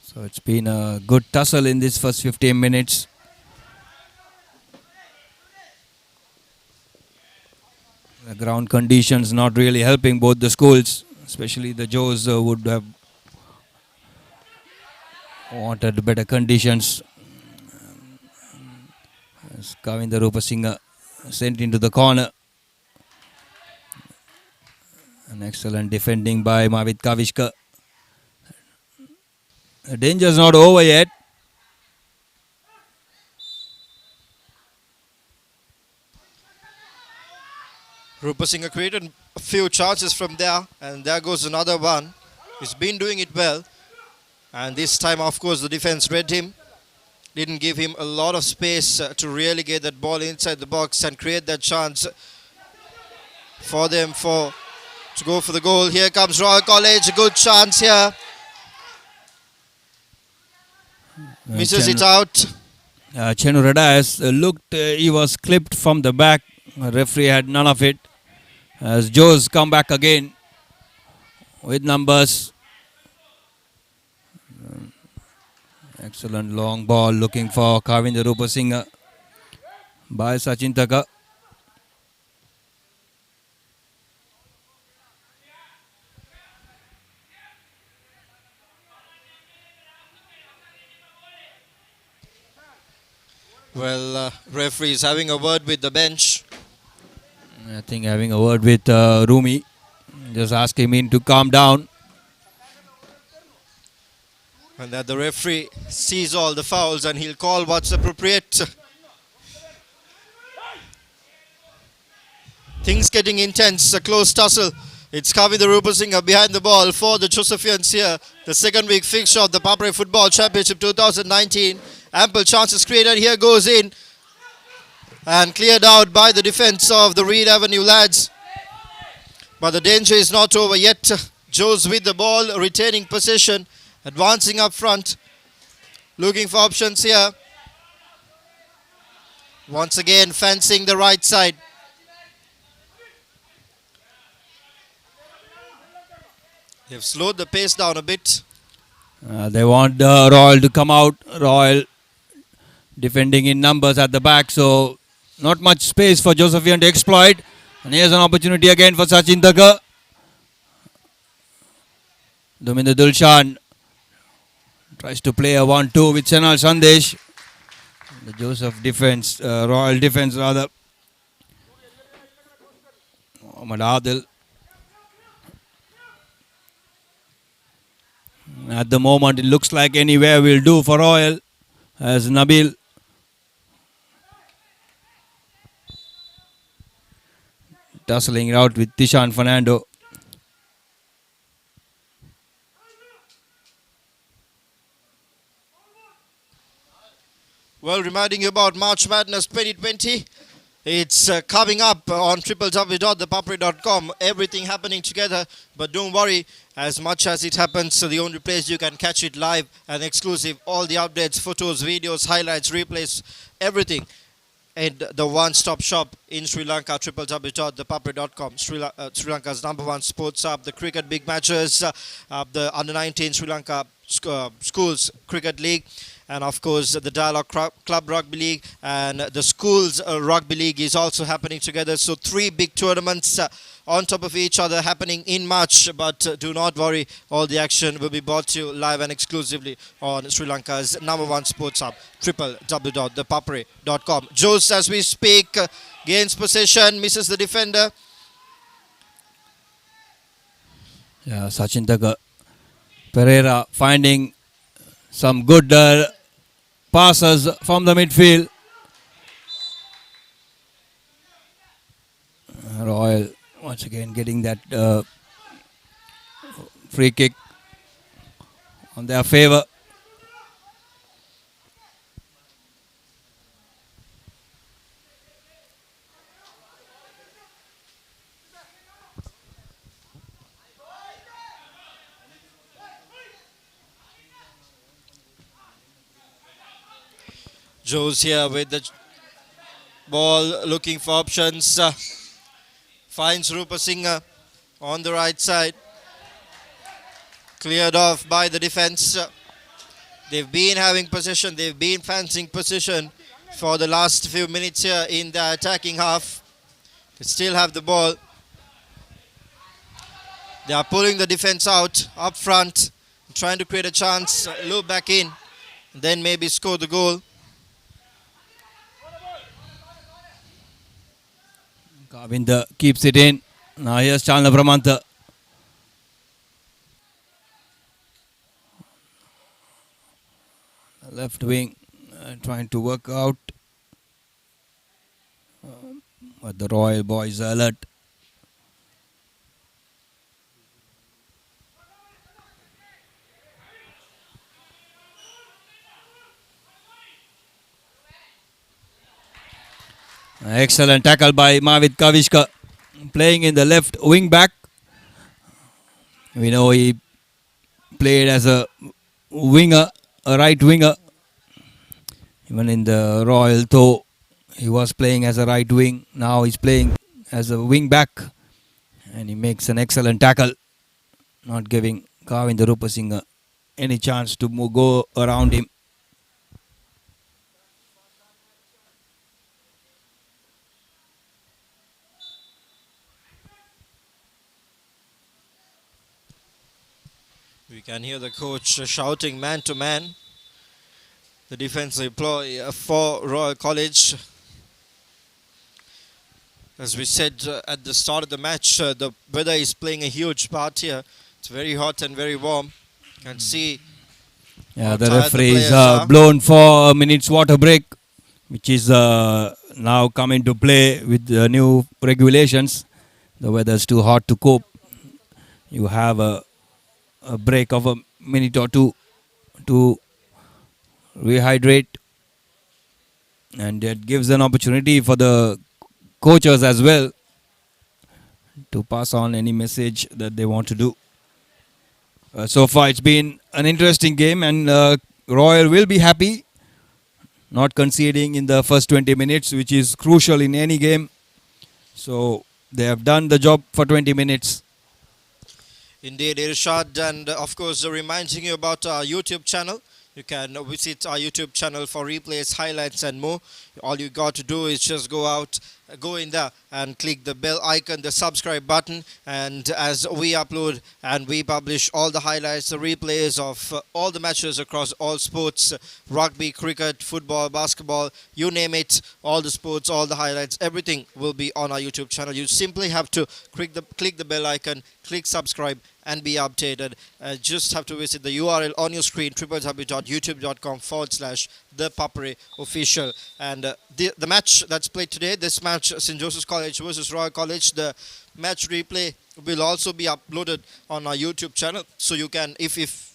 So it's been a good tussle in this first 15 minutes. The ground conditions not really helping both the schools, especially the Joes would have wanted better conditions. As Kavinder Rupasinghe sent into the corner. An excellent defending by Mavid Kavishka. The danger is not over yet. Rupasinghe created a few chances from there, and there goes another one. He's been doing it well, and this time, of course, the defense read him. Didn't give him a lot of space to really get that ball inside the box and create that chance for them to go for the goal. Here comes Royal College, a good chance here. Misses it out. Chenu Radayas looked, he was clipped from the back. Referee had none of it. As Joe's come back again with numbers. Excellent long ball looking for Kavinder Rupasinghe by Sachin Taka. Well, referee is having a word with the bench. I think having a word with Rumi. Just asking him to calm down. And that the referee sees all the fouls and he'll call what's appropriate. Things getting intense, a close tussle. It's Kavinder Rupasinghe behind the ball for the Josephians here. The second week fixture of the ThePapare Football Championship 2019. Ample chances created. Here goes in. And cleared out by the defense of the Reed Avenue lads. But the danger is not over yet. Joes with the ball, retaining possession. Advancing up front. Looking for options here. Once again, fencing the right side. They've slowed the pace down a bit. They want Royal to come out. Royal defending in numbers at the back. So not much space for Josephian to exploit. And here's an opportunity again for Sachin Taka. Dominder Dulshan tries to play a 1-2 with Senal Sandesh. The Joseph defense, Royal defense rather. Mohammad Adil. At the moment, it looks like anywhere will do for Royal. As Nabil tussling it out with Tishan Fernando. Well, reminding you about March Madness 2020. It's coming up on www.thepapare.com. Everything happening together. But don't worry, as much as it happens, so the only place you can catch it live and exclusive. All the updates, photos, videos, highlights, replays, everything. And the one-stop shop in Sri Lanka, www.thepapare.com. Sri Lanka's #1 sports hub. The cricket big matches, the under-19 Sri Lanka schools cricket league. And of course, the Dialogue Club Rugby League and the Schools Rugby League is also happening together. So 3 big tournaments on top of each other happening in March. But do not worry, all the action will be brought to you live and exclusively on Sri Lanka's #1 sports hub, www.thepapare.com. Jose, as we speak, gains possession, misses the defender. Yeah, Sachin Taka. Pereira finding some good passes from the midfield. Royal once again getting that free kick on their favour. Joe's here with the ball, looking for options. Finds Rupasinghe on the right side. Cleared off by the defense. They've been having possession. They've been fancying possession for the last few minutes here in the attacking half. They still have the ball. They are pulling the defense out up front, trying to create a chance, loop back in, then maybe score the goal. Kavinder keeps it in. Now here's Chalna Bramanta. Left wing trying to work out. But the Royal boys are alert. Excellent tackle by Mavid Kavishka, playing in the left wing back. We know he played as a winger, a right winger. Even in the Royal, though, he was playing as a right wing. Now he's playing as a wing back. And he makes an excellent tackle, not giving Kavinder Rupasinghe any chance to go around him. We can hear the coach shouting man to man. The defensive ploy for Royal College. As we said at the start of the match, the weather is playing a huge part here. It's very hot and very warm. You can see Yeah, how the tired referee is players are. blown for a minute's water break, which is now come into play with the new regulations. The weather is too hot to cope. You have a break of a minute or two to rehydrate, and it gives an opportunity for the coaches as well to pass on any message that they want to do. So far it's been an interesting game, and Royal will be happy not conceding in the first 20 minutes, which is crucial in any game. So they have done the job for 20 minutes. Indeed, Irshad, and of course reminding you about our YouTube channel. You can visit our YouTube channel for replays, highlights and more. All you got to do is just go in there and click the bell icon, the subscribe button, and as we upload and we publish all the highlights, the replays of all the matches across all sports, rugby, cricket, football, basketball, you name it, all the sports, all the highlights, everything will be on our YouTube channel. You simply have to click the bell icon, click subscribe and be updated. Just have to visit the URL on your screen, www.youtube.com/ThePapare official. And the match that's played today, this match, St. Joseph's College versus Royal College, the match replay will also be uploaded on our YouTube channel. So you can, if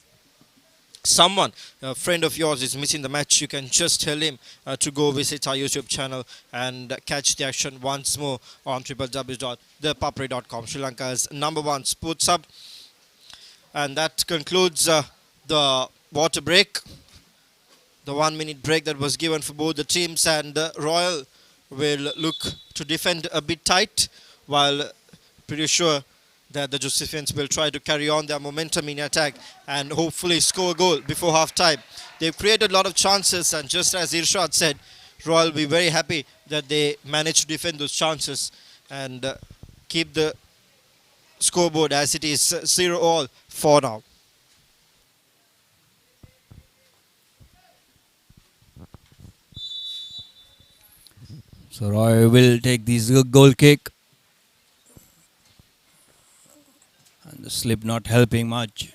someone, a friend of yours is missing the match, you can just tell him to go visit our YouTube channel and catch the action once more on www.thepapare.com, Sri Lanka's #1 sports hub. And that concludes the water break, the 1 minute break that was given for both the teams, and Royal will look to defend a bit tight, while pretty sure that the Josephians will try to carry on their momentum in attack and hopefully score a goal before half time. They've created a lot of chances, and just as Irshad said, Royal will be very happy that they managed to defend those chances and keep the scoreboard as it is 0-all for now. So Roy will take this goal kick, and the slip not helping much.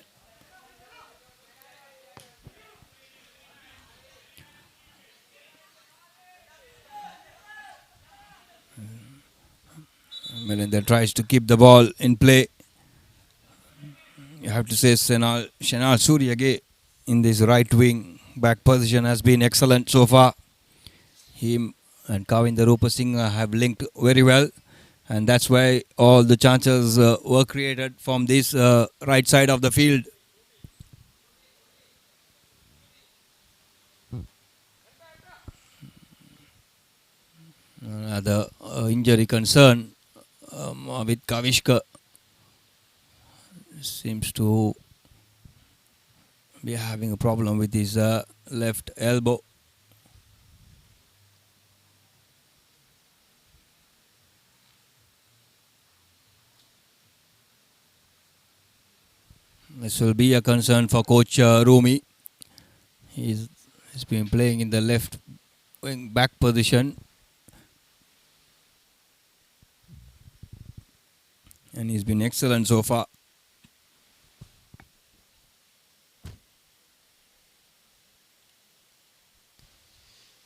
Melinder tries to keep the ball in play. You have to say Shenal Suryage in this right wing back position has been excellent so far. Him and Kavinder Rupasinghe have linked very well, and that's why all the chances were created from this right side of the field. Another injury concern with Kavishka seems to be having a problem with his left elbow. This will be a concern for Coach Rumi. He's been playing in the left wing back position, and he's been excellent so far.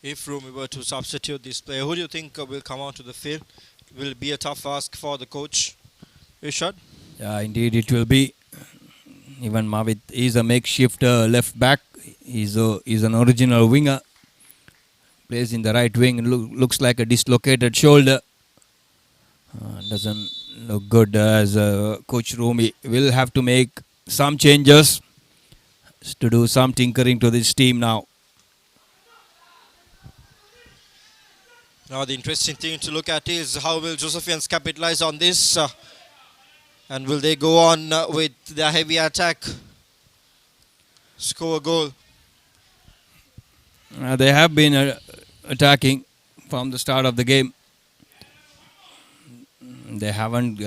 If Rumi were to substitute this player, who do you think will come onto the field? Will it be a tough ask for the coach, Irshad? Yeah, indeed it will be. Even Mavit is a makeshift left back. He's an original winger. Plays in the right wing. Looks like a dislocated shoulder. Doesn't look good, as Coach Rumi will have to make some changes to do some tinkering to this team now. Now the interesting thing to look at is how will Josephians capitalize on this, and will they go on with their heavy attack, score a goal? They have been attacking from the start of the game. They haven't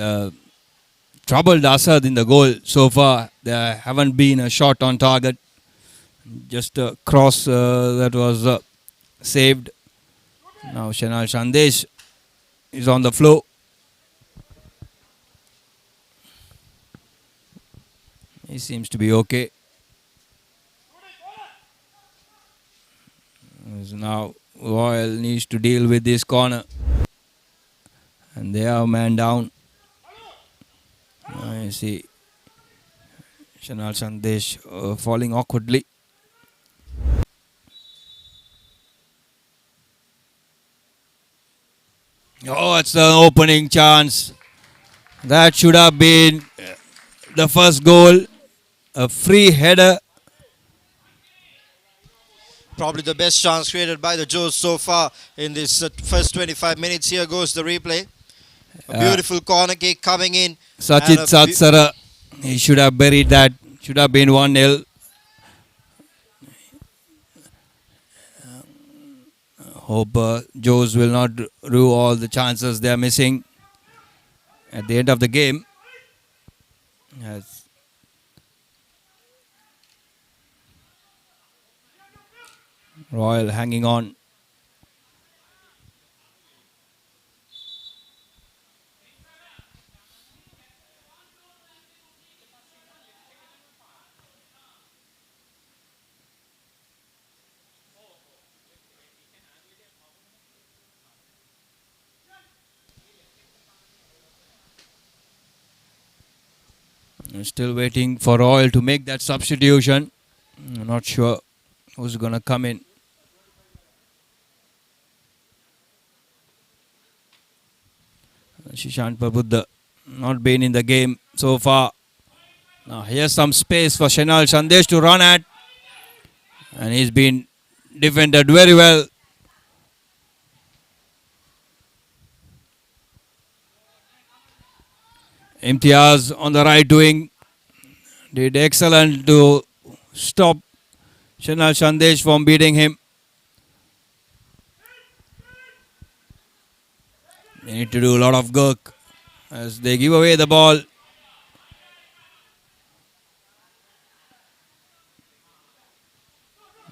troubled Asad in the goal so far. There haven't been a shot on target. Just a cross that was saved. Now Shanal Sandesh is on the floor. He seems to be okay. Now Royal needs to deal with this corner. And they are man down. You see Shanal Sandesh falling awkwardly. Oh, it's an opening chance. That should have been the first goal. A free header. Probably the best chance created by the Joes so far in this first 25 minutes. Here goes the replay. A beautiful corner kick coming in. Sachit Satsara, he should have buried that. Should have been 1-0. Hope Joes will not rue all the chances they are missing at the end of the game. Yes. Royal hanging on. Still waiting for Royal to make that substitution. I'm not sure who's going to come in. Shishant Prabhuddha not been in the game so far. Now here's some space for Shanal Sandesh to run at. And he's been defended very well. Imtiaz on the right wing did excellent to stop Shanal Sandesh from beating him. They need to do a lot of work as they give away the ball.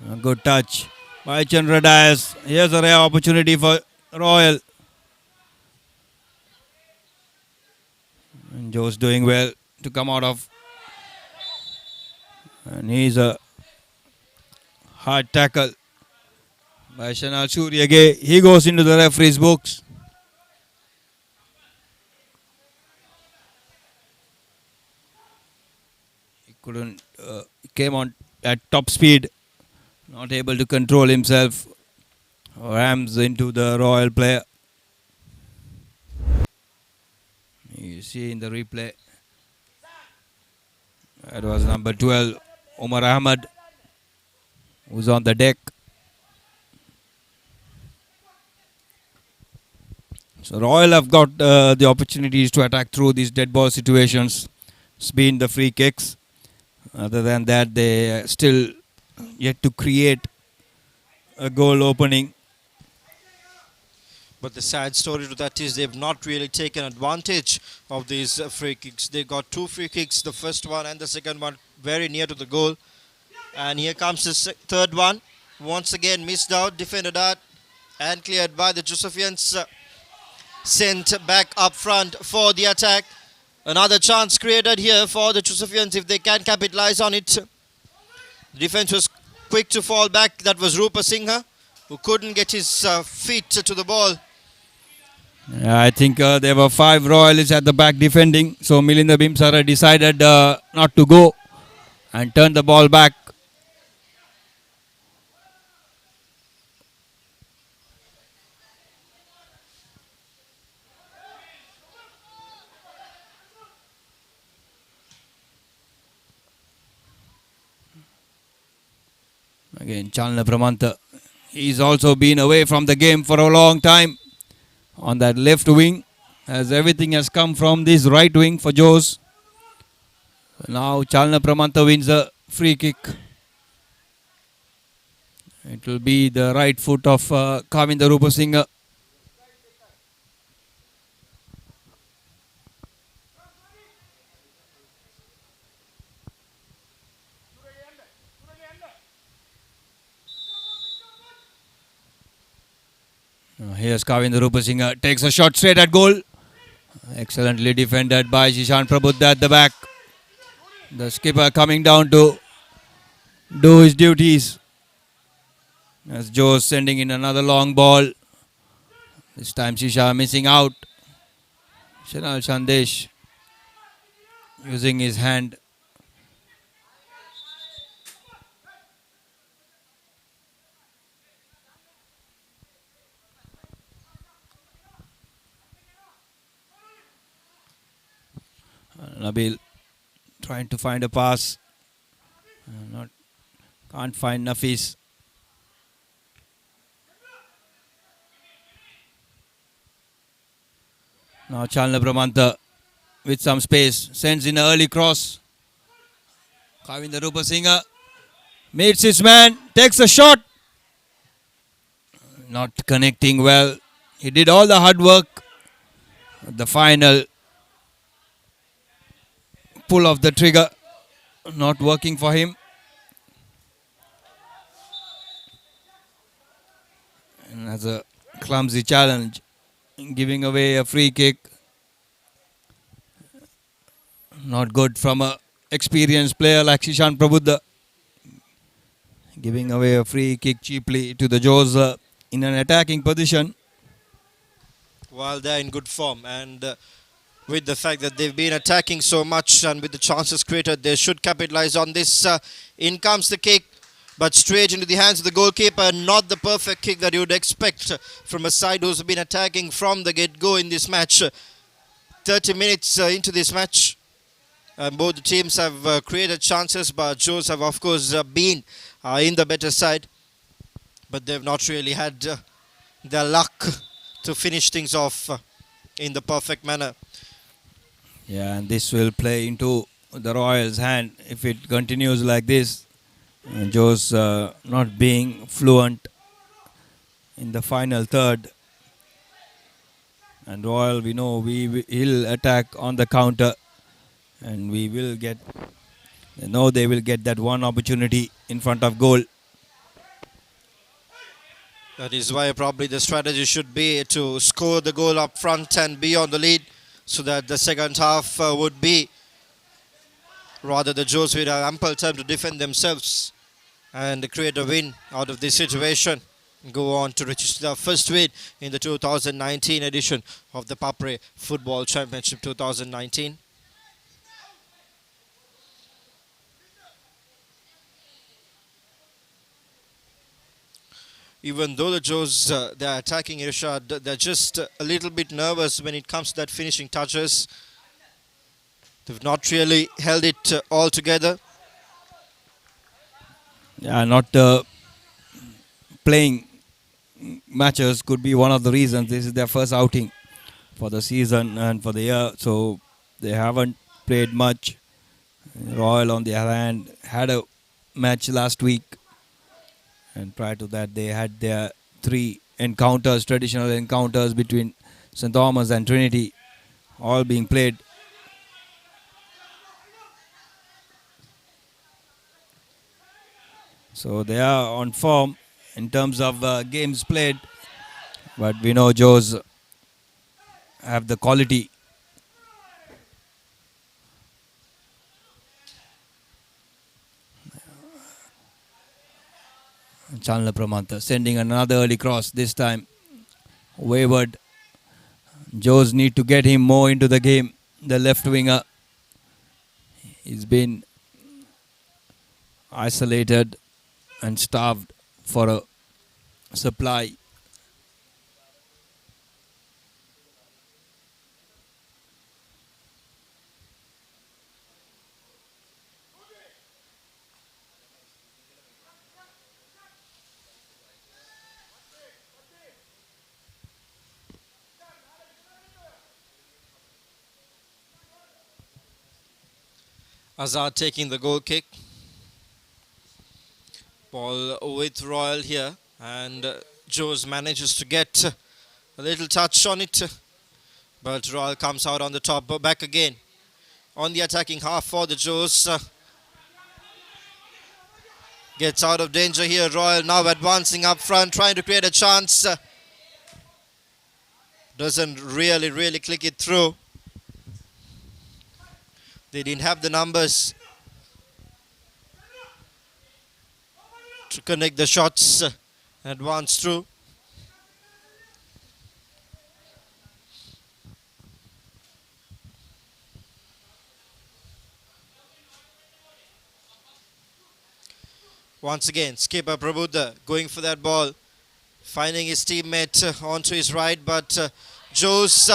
A good touch by Chandra Dias. Here's a rare opportunity for Royal. And Joe's doing well to come out of. And he's a hard tackle by Shanal Suryage. He goes into the referee's books. He came on at top speed, not able to control himself. Rams into the Royal player. You see in the replay, that was number 12, Omar Ahmad, who's on the deck. So Royal have got the opportunities to attack through these dead ball situations. It's been the free kicks. Other than that, they still yet to create a goal opening. But the sad story to that is they've not really taken advantage of these free kicks. They got two free kicks, the first one and the second one very near to the goal. And here comes the third one. Once again missed out, defended out and cleared by the Josephians. Sent back up front for the attack. Another chance created here for the Josephians if they can capitalize on it. The defense was quick to fall back. That was Rupa Singha, who couldn't get his feet to the ball. I think there were 5 Royalists at the back defending. So Milinda Bimsara decided not to go and turn the ball back. Again, Chalna Pramanta. He's also been away from the game for a long time. on that left wing, as everything has come from this right wing for Joes. Now Chalna Pramanta wins a free kick. It will be the right foot of Kavinda Rupasinghe. Here's Kavinda Rupasinghe, takes a shot straight at goal. Excellently defended by Shishan Prabhuddha at the back. The skipper coming down to do his duties. As Joe sending in another long ball. This time Shisha missing out. Shanal Sandesh using his hand. Nabil trying to find a pass. Can't find Nafis. Now Chalna Pramanta with some space sends in an early cross. Kavinda Rupasinghe meets his man, takes a shot. Not connecting well. He did all the hard work. The final pull of the trigger not working for him. And that's a clumsy challenge, giving away a free kick. Not good from a experienced player like Shishan Prabhuddha. Giving away a free kick cheaply to the Jaws in an attacking position. While they're in good form, and with the fact that they've been attacking so much and with the chances created, they should capitalize on this. In comes the kick, but straight into the hands of the goalkeeper. Not the perfect kick that you would expect from a side who's been attacking from the get-go in this match. 30 minutes into this match, and both the teams have created chances, but Joes have of course been in the better side, but they've not really had their luck to finish things off in the perfect manner. Yeah, and this will play into the Royals' hand if it continues like this. Joe's not being fluent in the final third. And Royal, we know he'll attack on the counter, and we will get, they will get that one opportunity in front of goal. That is why probably the strategy should be to score the goal up front and be on the lead, so that the second half would be rather the Joes would have ample time to defend themselves and create a win out of this situation. Go on to register their first win in the 2019 edition of the ThePapare Football Championship 2019. Even though the Joes, they're attacking Irshad, they're just a little bit nervous when it comes to that finishing touches. They've not really held it all together. Yeah, not playing matches could be one of the reasons. This is their first outing for the season and for the year, so they haven't played much. Royal, on the other hand, had a match last week, and prior to that they had their 3 encounters, traditional encounters between St. Thomas and Trinity, all being played. So they are on form in terms of games played, but we know Joes have the quality. Chandler Pramanta sending another early cross, this time wayward. Joes need to get him more into the game. The left winger, he's been isolated and starved for a supply. Azad taking the goal kick. Ball with Royal here, and Joes manages to get a little touch on it, but Royal comes out on the top. But back again on the attacking half for the Joes. Gets out of danger here. Royal now advancing up front, trying to create a chance. Doesn't really click it through. They didn't have the numbers to connect the shots, advance through. Once again, skipper Prabhuda going for that ball, finding his teammate onto his right, but Joes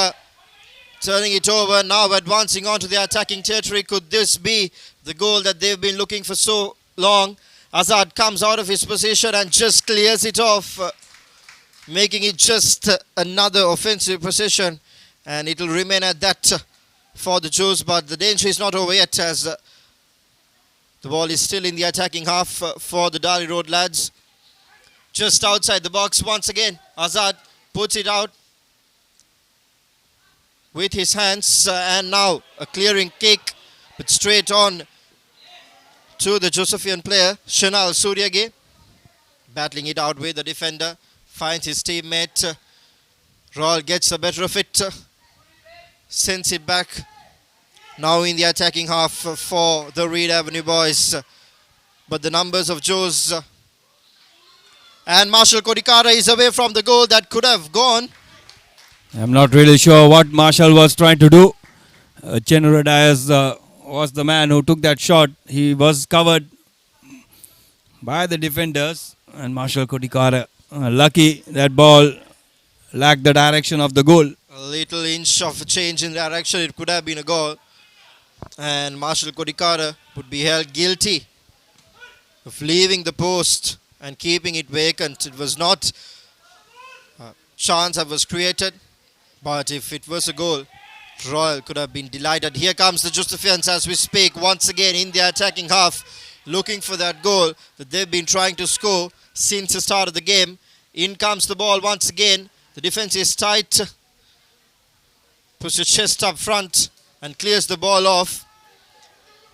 turning it over, now advancing onto the attacking territory. Could this be the goal that they've been looking for so long? Azad comes out of his position and just clears it off, making it just another offensive position, and it will remain at that for the Joes. But the danger is not over yet, as the ball is still in the attacking half for the Dali Road lads. Just outside the box once again. Azad puts it out with his hands, and now a clearing kick, but straight on to the Josephian player, Shanal Suryage. Battling it out with the defender. Finds his teammate. Royal gets the better of it. Sends it back. Now in the attacking half for the Reed Avenue boys. But the numbers of Joes. And Marshall Kodikara is away from the goal that could have gone. I'm not really sure what Marshall was trying to do. Chenura Diaz was the man who took that shot. He was covered by the defenders. And Marshall Kodikara, lucky that ball lacked the direction of the goal. A little inch of a change in direction, it could have been a goal. And Marshall Kodikara would be held guilty of leaving the post and keeping it vacant. It was not a chance that was created, but if it was a goal, Royal could have been delighted. Here comes the Josephians as we speak, once again in the attacking half, looking for that goal that they've been trying to score since the start of the game. In comes the ball once again. The defense is tight. Puts your chest up front and clears the ball off.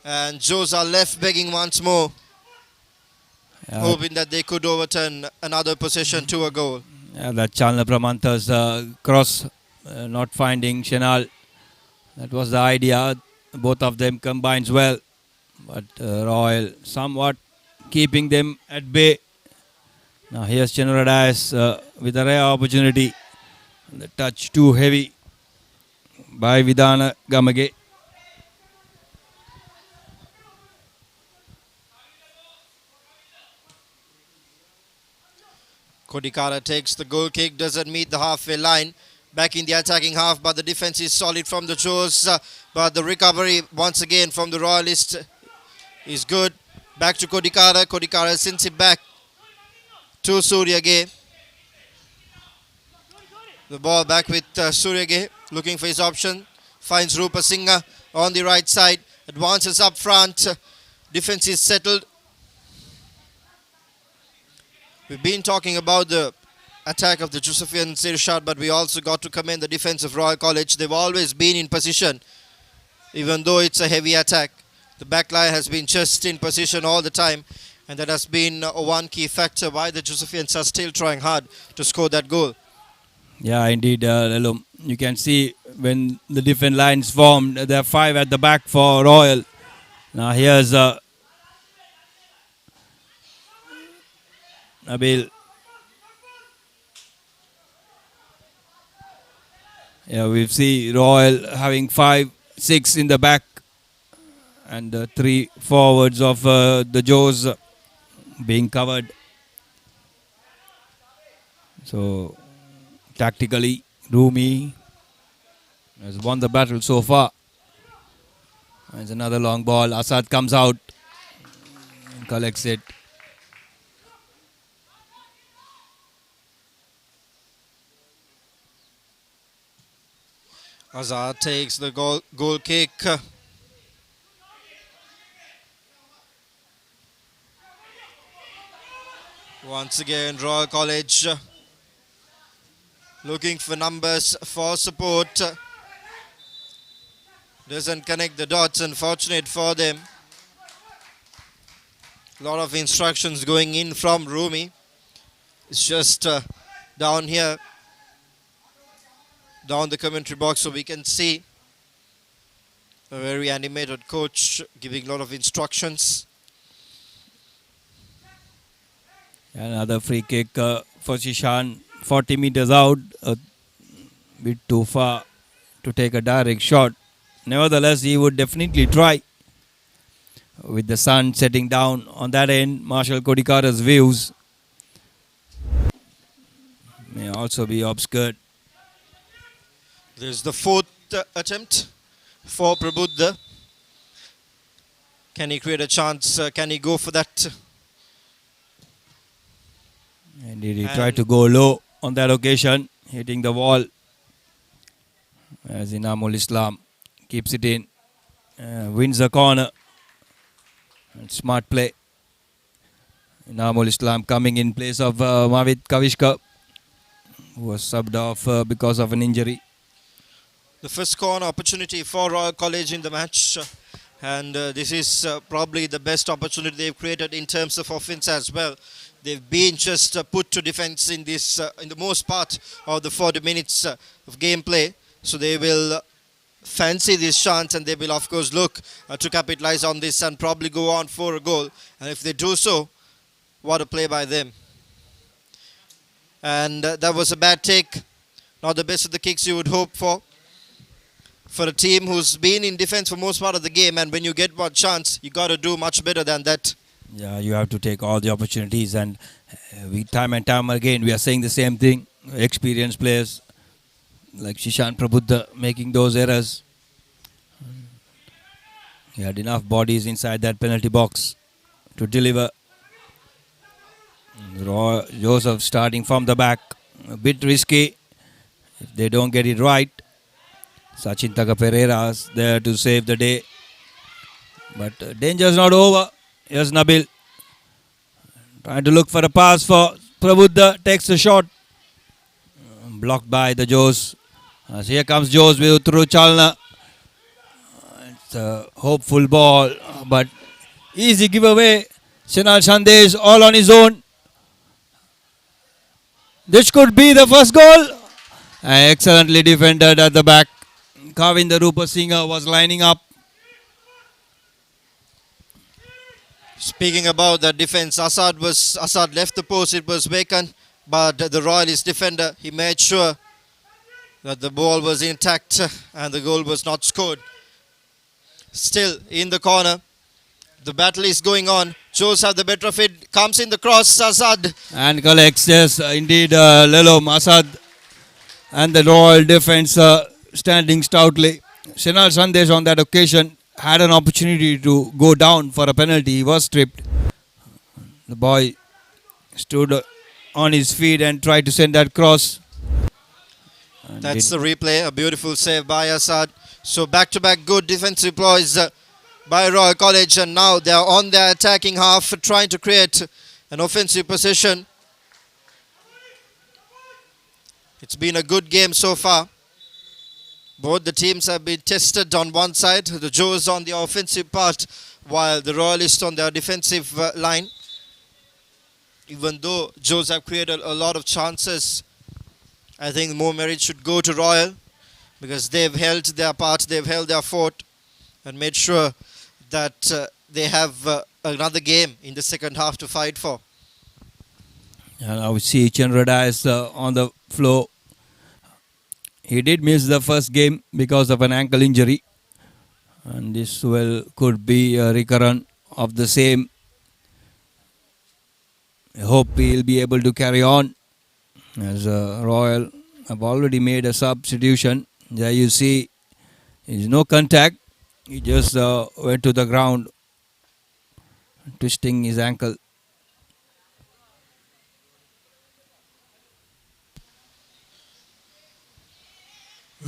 And Joes are left begging once more, hoping that they could overturn another possession to a goal. Yeah, that Chalna Pramanta's cross not finding Shenal. That was the idea. Both of them combines well. But Royal somewhat keeping them at bay. Now here's Chenura Dias with a rare opportunity. The touch too heavy by Vidana Gamage. Kodikara takes the goal kick, doesn't meet the halfway line. Back in the attacking half, but the defense is solid from the Joes. But the recovery once again from the Royalist is good. Back to Kodikara. Kodikara sends it back to Suryage. The ball back with Suryage, looking for his option. Finds Rupa Singha on the right side. Advances up front. Defense is settled. We've been talking about the attack of the Josephian Sirshad, but we also got to commend the defense of Royal College. They've always been in position, even though it's a heavy attack. The back line has been just in position all the time, and that has been one key factor why the Josephians are still trying hard to score that goal. Yeah, indeed, Lelum. You can see when the different lines formed, there are 5 at the back for Royal. Now here's Nabil. Yeah, we see Royal having 5, 6 in the back and 3 forwards of the Joes being covered. So tactically, Rumi has won the battle so far. There's another long ball. Asad comes out and collects it. Azad takes the goal kick. Once again, Royal College looking for numbers for support. Doesn't connect the dots, unfortunate for them. A lot of instructions going in from Rumi. It's just down here, down the commentary box, so we can see a very animated coach giving a lot of instructions. Another free kick for Shishan, 40 meters out, a bit too far to take a direct shot. Nevertheless, he would definitely try. With the sun setting down on that end, Marshal Kodikara's views may also be obscured. There's the fourth attempt for Prabuddha. Can he create a chance? Can he go for that? And he tried to go low on that occasion, hitting the wall. As Inamul Islam keeps it in, wins the corner. And smart play. Inamul Islam coming in place of Mavid Kavishka, who was subbed off because of an injury. The first corner opportunity for Royal College in the match, and this is probably the best opportunity they've created in terms of offense as well. They've been just put to defense in this in the most part of the 40 minutes of gameplay, so they will fancy this chance, and they will of course look to capitalize on this and probably go on for a goal. And if they do so, what a play by them. And that was a bad take, not the best of the kicks you would hope for a team who's been in defense for most part of the game, and when you get one chance, you got to do much better than that. Yeah, you have to take all the opportunities, and we time and time again we are saying the same thing. Experienced players like Shishan Prabuddha making those errors. He had enough bodies inside that penalty box to deliver. Joseph starting from the back, a bit risky if they don't get it right. Sachin Pereira's there to save the day, but danger's not over. Here's Nabil trying to look for a pass for Prabuddha, takes the shot, blocked by the Jose. As here comes Jose with Utturu Chalna. It's a hopeful ball, but easy giveaway. Sinal Sandesh all on his own. This could be the first goal. Excellently defended at the back. Kavinder Rupasinghe was lining up. Speaking about the defense, Assad left the post, it was vacant, but the Royalist defender, he made sure that the ball was intact and the goal was not scored. Still in the corner, the battle is going on. Joes have the better of it, comes in the cross, Assad. And collects, yes, indeed, Lelom, Assad and the Royal defense standing stoutly. Sinal Sandesh on that occasion had an opportunity to go down for a penalty. He was stripped. The boy stood on his feet and tried to send that cross. And that's the replay, a beautiful save by Assad. So back-to-back good defensive ploys by Royal College, and now they are on their attacking half trying to create an offensive possession. It's been a good game so far. Both the teams have been tested on one side, the Joes on the offensive part, while the Royalists on their defensive line. Even though Joes have created a lot of chances, I think more merit should go to Royal, because they've held their part, they've held their fort, and made sure that they have another game in the second half to fight for. And now we see Chandra is on the floor. He did miss the first game because of an ankle injury, and this could be a recurrent of the same. I hope he'll be able to carry on, as Royal have already made a substitution. There you see, there's no contact. He just went to the ground, twisting his ankle.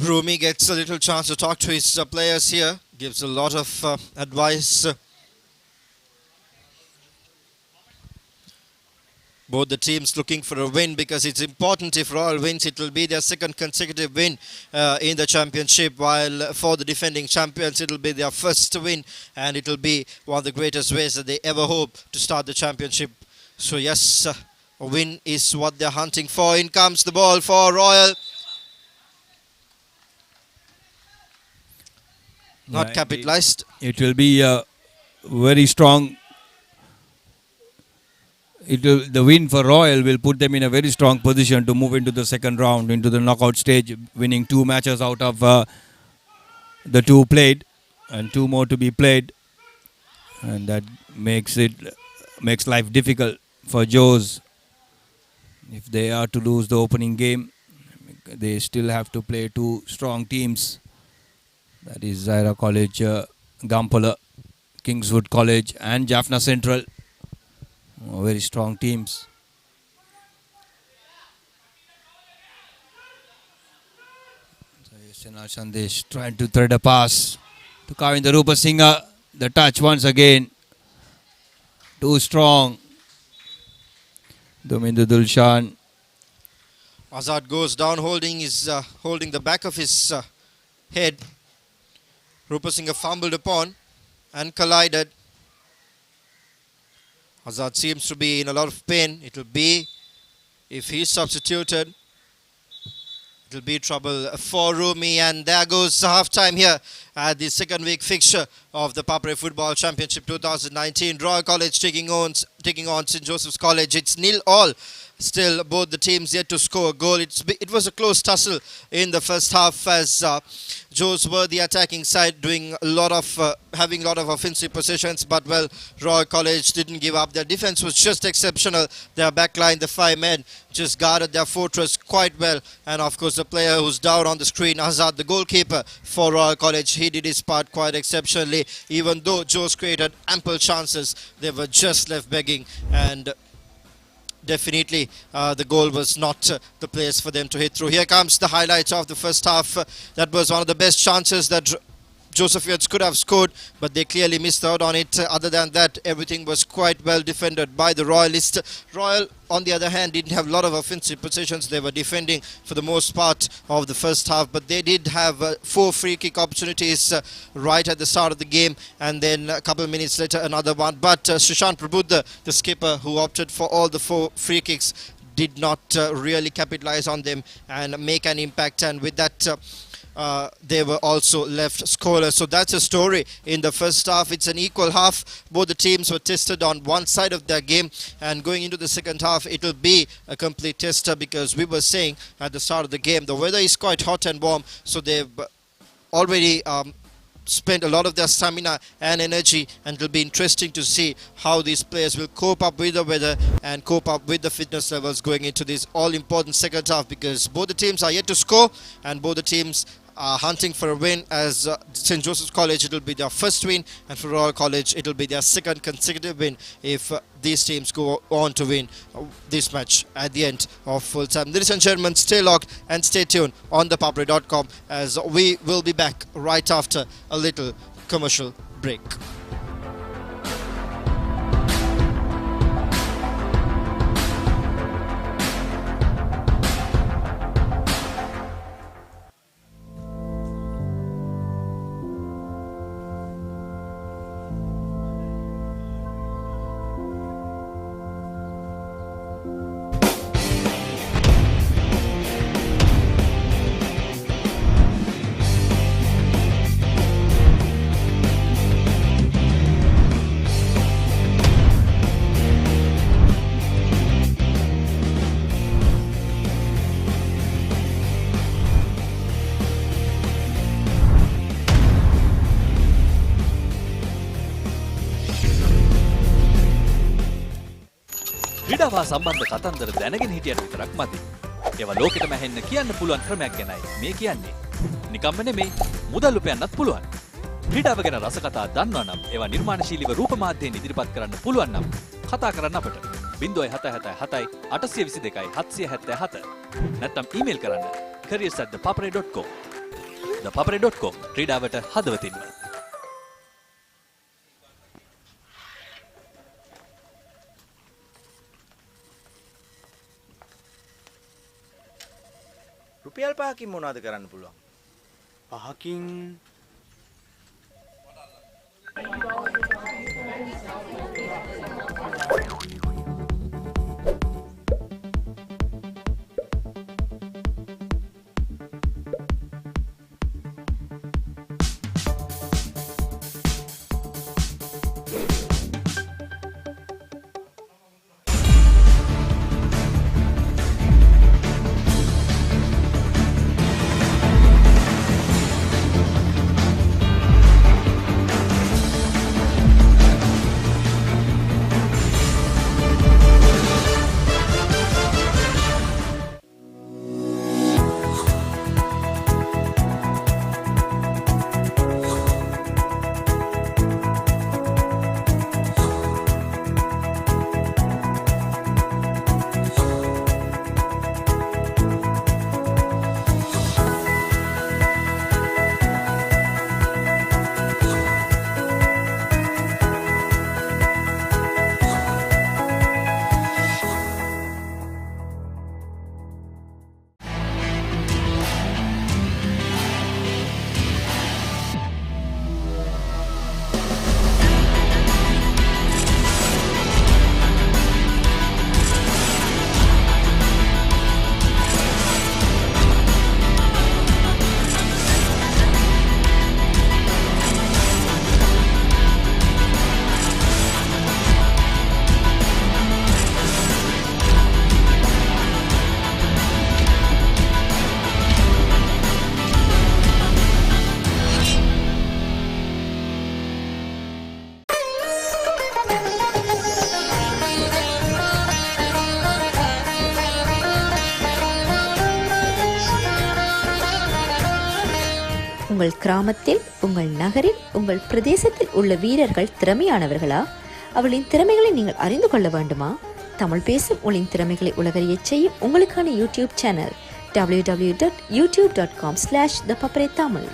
Rumi gets a little chance to talk to his players here, gives a lot of advice. Both the teams looking for a win because it's important. If Royal wins, it will be their second consecutive win in the championship, while for the defending champions, it will be their first win, and it will be one of the greatest ways that they ever hope to start the championship. So yes, a win is what they're hunting for. In comes the ball for Royal. Not capitalized. It will be a very strong. The win for Royal will put them in a very strong position to move into the second round, into the knockout stage, winning 2 matches out of the 2 played, and 2 more to be played, and that makes life difficult for Joes. If they are to lose the opening game, they still have to play 2 strong teams. That is Zaira College, Gampala, Kingswood College, and Jaffna Central. Very strong teams. Senal Sandesh trying to thread a pass to Kavinder Rupasinghe. The touch once again. Too strong. Domindu Dulshan. Azad goes down holding the back of his head. Rupasinghe fumbled upon and collided. Azad seems to be in a lot of pain. It will be, if he's substituted, it will be trouble for Rumi. And there goes half time here at the second week fixture of the ThePapare Football Championship 2019. Royal College taking on St. Joseph's College. It's 0-0. Still, both the teams yet to score a goal. It was a close tussle in the first half as Joes were the attacking side, having a lot of offensive possessions. But well, Royal College didn't give up. Their defense was just exceptional. Their backline, the 5 men, just guarded their fortress quite well. And of course, the player who's down on the screen, Azad, the goalkeeper for Royal College, he did his part quite exceptionally. Even though Joes created ample chances, they were just left begging, and definitely the goal was not the place for them to hit through. Here comes the highlights of the first half. That was one of the best chances that Josephians could have scored, but they clearly missed out on it. Other than that, everything was quite well defended by the Royalists. Royal, on the other hand, didn't have a lot of offensive possessions. They were defending for the most part of the first half, but they did have 4 free kick opportunities right at the start of the game, and then a couple of minutes later another one. But Sushant Prabuddha, the skipper who opted for all the 4 free kicks, did not really capitalize on them and make an impact, and with that they were also left scoreless. So that's a story in the first half. It's an equal half. Both the teams were tested on one side of their game, and going into the second half, it will be a complete tester, because we were saying at the start of the game, the weather is quite hot and warm, so they've already spent a lot of their stamina and energy, and it will be interesting to see how these players will cope up with the weather and cope up with the fitness levels going into this all-important second half, because both the teams are yet to score, and both the teams are hunting for a win. As St. Joseph's College, it will be their first win, and for Royal College, it will be their second consecutive win if these teams go on to win this match at the end of full time. Ladies and gentlemen, stay locked and stay tuned on ThePapare.com, as we will be back right after a little commercial break. ක්‍රීඩාව සම්බන්ධ කතන්දර දැනගෙන හිටියට විතරක් මදි. ඒවා ලෝකෙටම ඇහෙන්න කියන්න පුළුවන් ක්‍රමයක් ගැනයි මේ කියන්නේ. නිකම්ම නෙමෙයි, මුදල් උපයන්නත් පුළුවන්. ක්‍රීඩාව ගැන රසකතා දන්නවා නම් ඒවා නිර්මාණශීලීව රූප මාධ්‍යයෙන් ඉදිරිපත් කරන්න පුළුවන් නම් කතා කරන්න අපට 0777 822 777 නැත්නම් ඊමේල් කරන්න careers@thepapare.com. ThePapare.com ක්‍රීඩාවට හදවතින්ම. රුපියල් 5කින් මොනවද කරන්න පුළුවන්? 5කින් உங்கள் கிராமத்தில், உங்கள் நகரில், உங்கள் பிரதேசத்தில் உள்ள வீரர்கள் திறமையானவர்களா? அவர்களின் திறமைகளை நீங்கள் அறிந்து கொள்ள வேண்டுமா? தமிழ் பேசும் உங்களின் திறமைகளை உலகறியச் செய்யும் உங்களுக்கான யூடியூப் சேனல் www.youtube.com/ThePapare Tamil.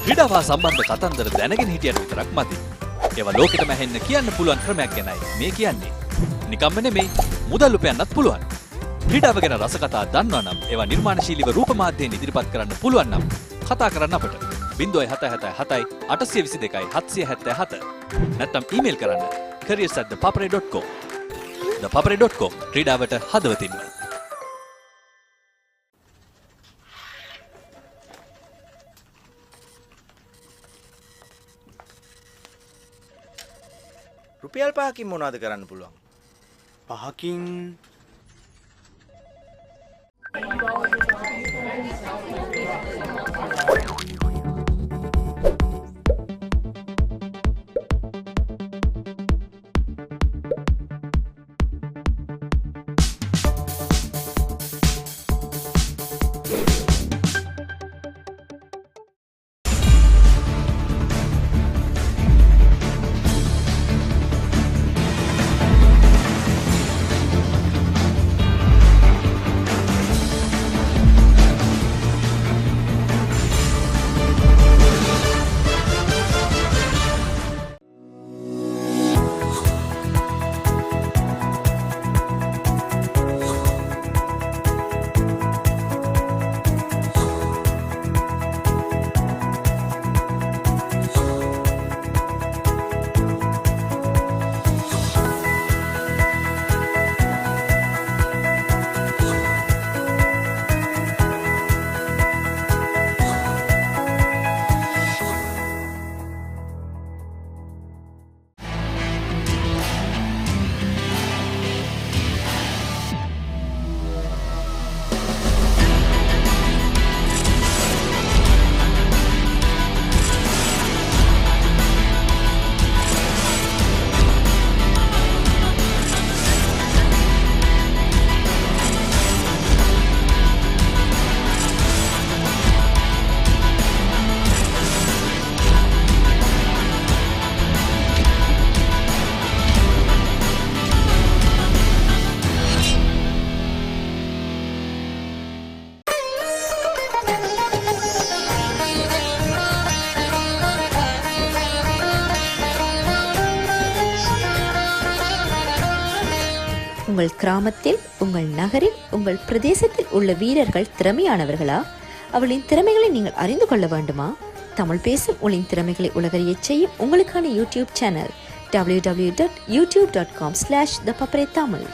ක්‍රීඩාව සම්බන්ධ කතන්දර දැනගෙන හිටියට විතරක් මදි. ඒවා ලෝකෙටම ඇහෙන්න කියන්න පුළුවන් ක්‍රමයක් ගැනයි මේ කියන්නේ. නිකම්ම නෙමෙයි, මුදල් උපයන්නත් පුළුවන්. ක්‍රීඩාව ගැන රසකතා දන්නවා නම් ඒවා නිර්මාණශීලීව රූප මාධ්‍යයෙන් ඉදිරිපත් කරන්න පුළුවන් නම් කතා කරන්න අපට. 0777 822 777 නැත්නම් ඊමේල් කරන්න careers@thepapare.com. thepapare.com ක්‍රීඩාවට හදවතින්ම. රුපියල් 5කින් මොනවද කරන්න පුළුවන්? 5කින් உங்கள் கிராமத்தில், உங்கள் நகரில், உங்கள் பிரதேசத்தில் உள்ள வீரர்கள் திறமையானவர்களா? அவளின் திறமைகளை நீங்கள் அறிந்து கொள்ள வேண்டுமா? தமிழ் பேசும் உங்களின் திறமைகளை உலகறியச் செய்யும் உங்களுக்கான YouTube channel www.youtube.com/thepapare Tamil.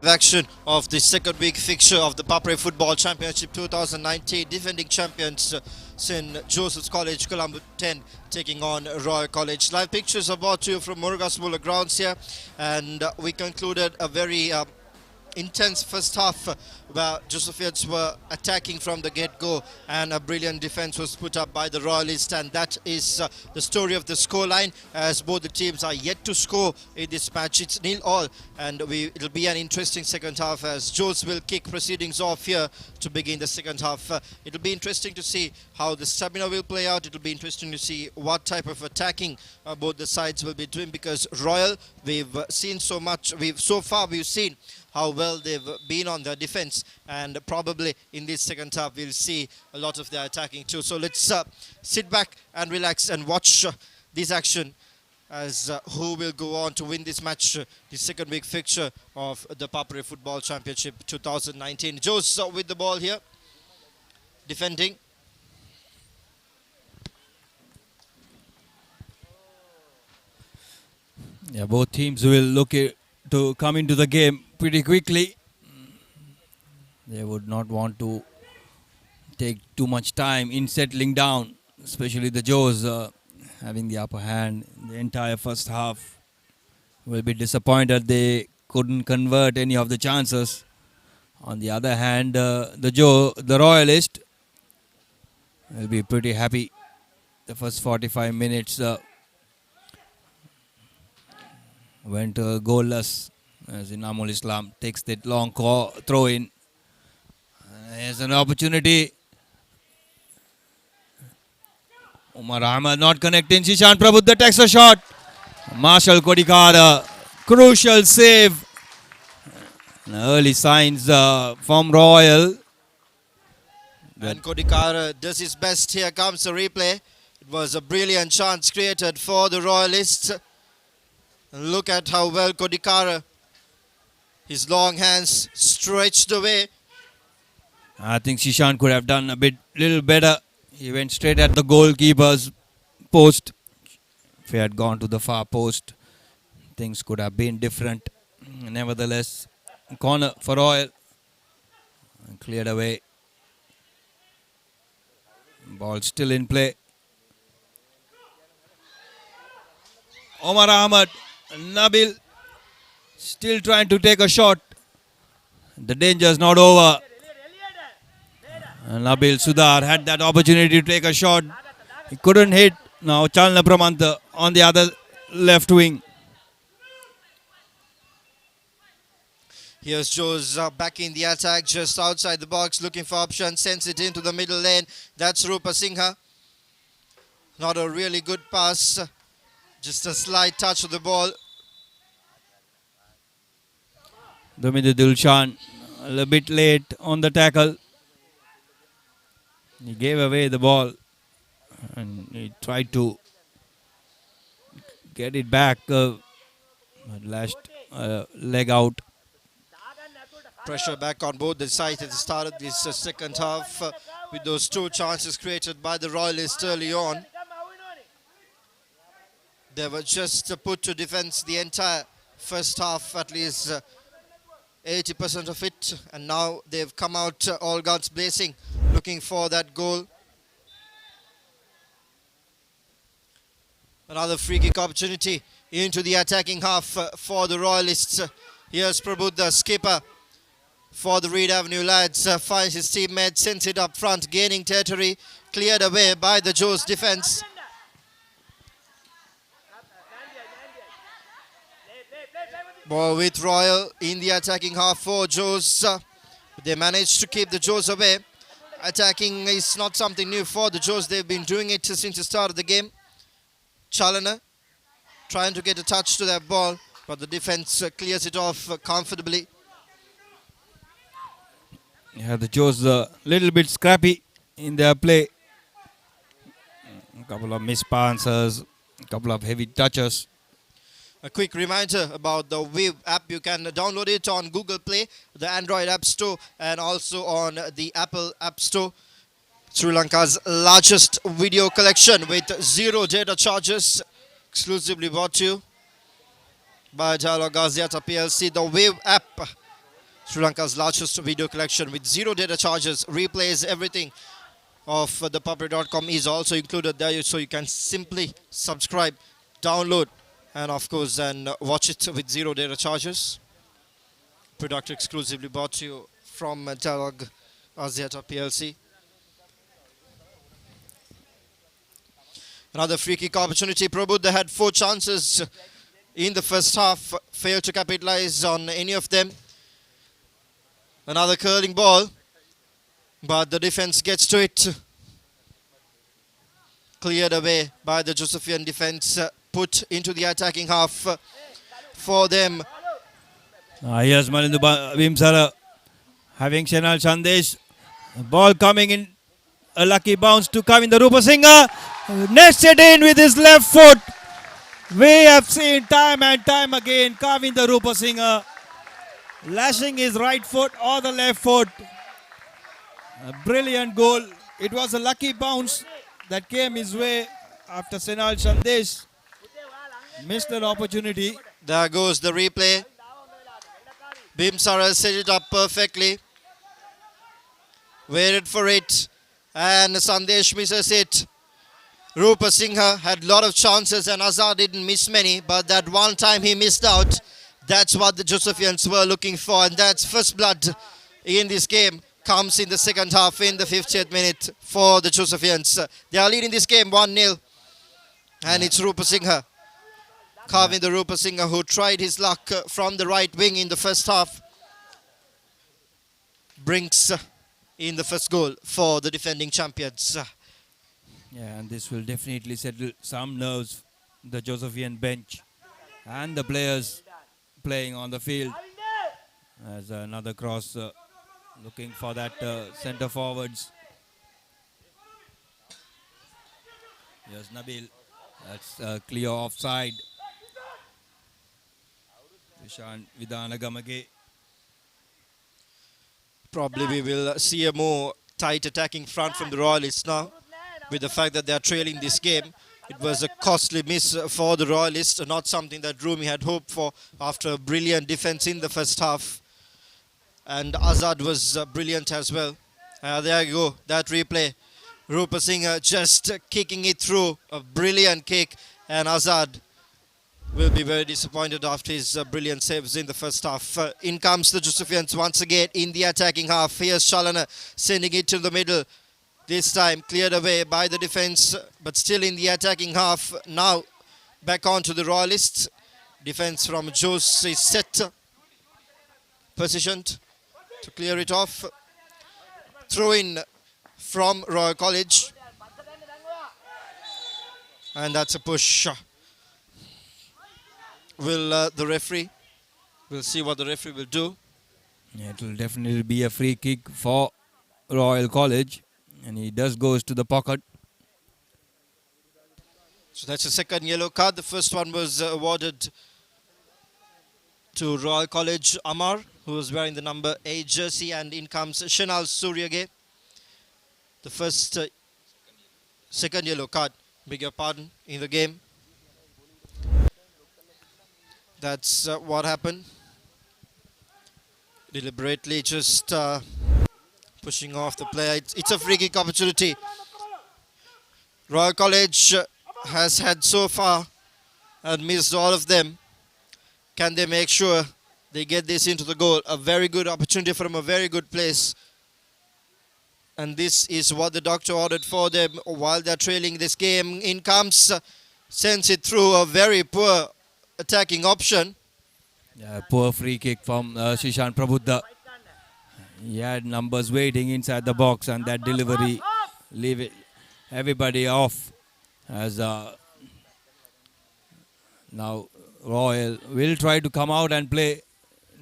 Action of the second week fixture of the ThePapare Football Championship 2019. Defending champions St. Joseph's College, Colombo 10 taking on Royal College. Live pictures are brought to you from Moragasmulla Grounds here, and we concluded a very intense first half where Josephians were attacking from the get-go, and a brilliant defense was put up by the Royalists, and that is the story of the scoreline, as both the teams are yet to score in this match. It's 0-0, and it'll be an interesting second half as Joes will kick proceedings off here to begin the second half. It'll be interesting to see how the stamina will play out. It'll be interesting to see what type of attacking both the sides will be doing, because Royal, we've seen so much, we've seen how well they've been on their defense, and probably in this second half we'll see a lot of their attacking too. So let's sit back and relax and watch this action as who will go on to win this match, the second week fixture of the ThePapare Football Championship 2019. Joes with the ball here, defending. Yeah, both teams will look to come into the game pretty quickly. They would not want to take too much time in settling down, especially the Joes having the upper hand in the entire first half. Will be disappointed they couldn't convert any of the chances. On the other hand, the Royalist will be pretty happy. The first 45 minutes went goalless as Inamul Islam takes that long throw in. Here's an opportunity. Umar Ahmed not connecting. Shishan Prabhuddha takes a shot. Marshall Kodikara, crucial save. Early signs from Royal. And Kodikara does his best. Here comes the replay. It was a brilliant chance created for the Royalists. Look at how well Kodikara, his long hands stretched away. I think Shishan could have done little better. He went straight at the goalkeeper's post. If he had gone to the far post, things could have been different. Nevertheless, corner for Royal. Cleared away. Ball still in play. Omar Ahmed, Nabil still trying to take a shot. The danger is not over. Nabil Sudar had that opportunity to take a shot. He couldn't hit. Now Chalna Pramanta on the other left wing. Here's Joes back in the attack, just outside the box, looking for options, sends it into the middle lane. That's Rupa Singha. Not a really good pass, just a slight touch of the ball. Domindu Dulshan a little bit late on the tackle. He gave away the ball and he tried to get it back, lashed leg out. Pressure back on both the sides at the start of this second half with those two chances created by the Royalists early on. They were just put to defense the entire first half, at least 80% of it, and now they've come out all guns blazing, looking for that goal. Another free kick opportunity into the attacking half for the Royalists. Here's Prabhuddha, skipper for the Reed Avenue lads, finds his teammate, sends it up front, gaining territory, cleared away by the Joes defense. Ball with Royal in the attacking half for Joes. They managed to keep the Joes away. Attacking is not something new for the Joes. They've been doing it since the start of the game. Chalana trying to get a touch to that ball, but the defense clears it off comfortably. Yeah, the Joes a little bit scrappy in their play. A couple of missed passes, a couple of heavy touches. A quick reminder about the Wave app. You can download it on Google Play, the Android App Store, and also on the Apple App Store. Sri Lanka's largest video collection with zero data charges, exclusively brought to you by Dialog Gaziata PLC. The Wave app Sri Lanka's largest video collection with zero data charges, replays, everything of ThePapare.com is also included there, so you can simply subscribe, download, and of course then watch it with zero data charges. Product exclusively brought to you from Dialog Aziata PLC. Another free kick opportunity. Prabhuda had 4 chances in the first half, failed to capitalize on any of them. Another curling ball, but the defense gets to it. Cleared away by the Josephian defense, put into the attacking half for them. Here's Malindu Bimsara having Shenal Chandesh. Ball coming in. A lucky bounce to Kavinda Rupasinghe. Nested in with his left foot. We have seen time and time again Kavinda Rupasinghe lashing his right foot or the left foot. A brilliant goal. It was a lucky bounce that came his way after Senal Chandesh missed an opportunity. There goes the replay. Bimsara set it up perfectly. Waited for it. And Sandesh misses it. Rupasinghe had a lot of chances and Azad didn't miss many. But that one time he missed out. That's what the Josephians were looking for. And that's first blood in this game. Comes in the second half in the 50th minute for the Josephians. They are leading this game 1-0. And it's Rupasinghe. Kavinda Rupasinghe, who tried his luck from the right wing in the first half, brings in the first goal for the defending champions. Yeah, and this will definitely settle some nerves, the Josephian bench and the players playing on the field. As another cross looking for that centre forwards. Here's Nabil. That's clear offside. Vishan Vidhanagamage. Probably we will see a more tight attacking front from the Royalists now. With the fact that they are trailing this game, it was a costly miss for the Royalists, not something that Rumi had hoped for after a brilliant defense in the first half. And Azad was brilliant as well. There you go, that replay. Rupasinghe just kicking it through, a brilliant kick, and Azad will be very disappointed after his brilliant saves in the first half. In comes the Josephians once again in the attacking half. Here's Chalana sending it to the middle. This time cleared away by the defense, but still in the attacking half. Now back on to the Royalists. Defense from Jose is set, positioned to clear it off. Throw in from Royal College. And that's a push. Will the referee, we'll see what the referee will do. Yeah, it will definitely be a free kick for Royal College. And he does goes to the pocket. So that's the second yellow card. The first one was awarded to Royal College Amar, who was wearing the number 8 jersey, and in comes Shenal Suryage. The first, second yellow card, beg your pardon, in the game. That's what happened. Deliberately just pushing off the player. It's a free kick opportunity. Royal College has had so far and missed all of them. Can they make sure they get this into the goal? A very good opportunity from a very good place. And this is what the doctor ordered for them while they're trailing this game. In comes, sends it through, a very poor attacking option. Yeah, poor free kick from Shishan Prabhuda. He had numbers waiting inside the box, and that delivery leave it everybody off. As now Royal will try to come out and play,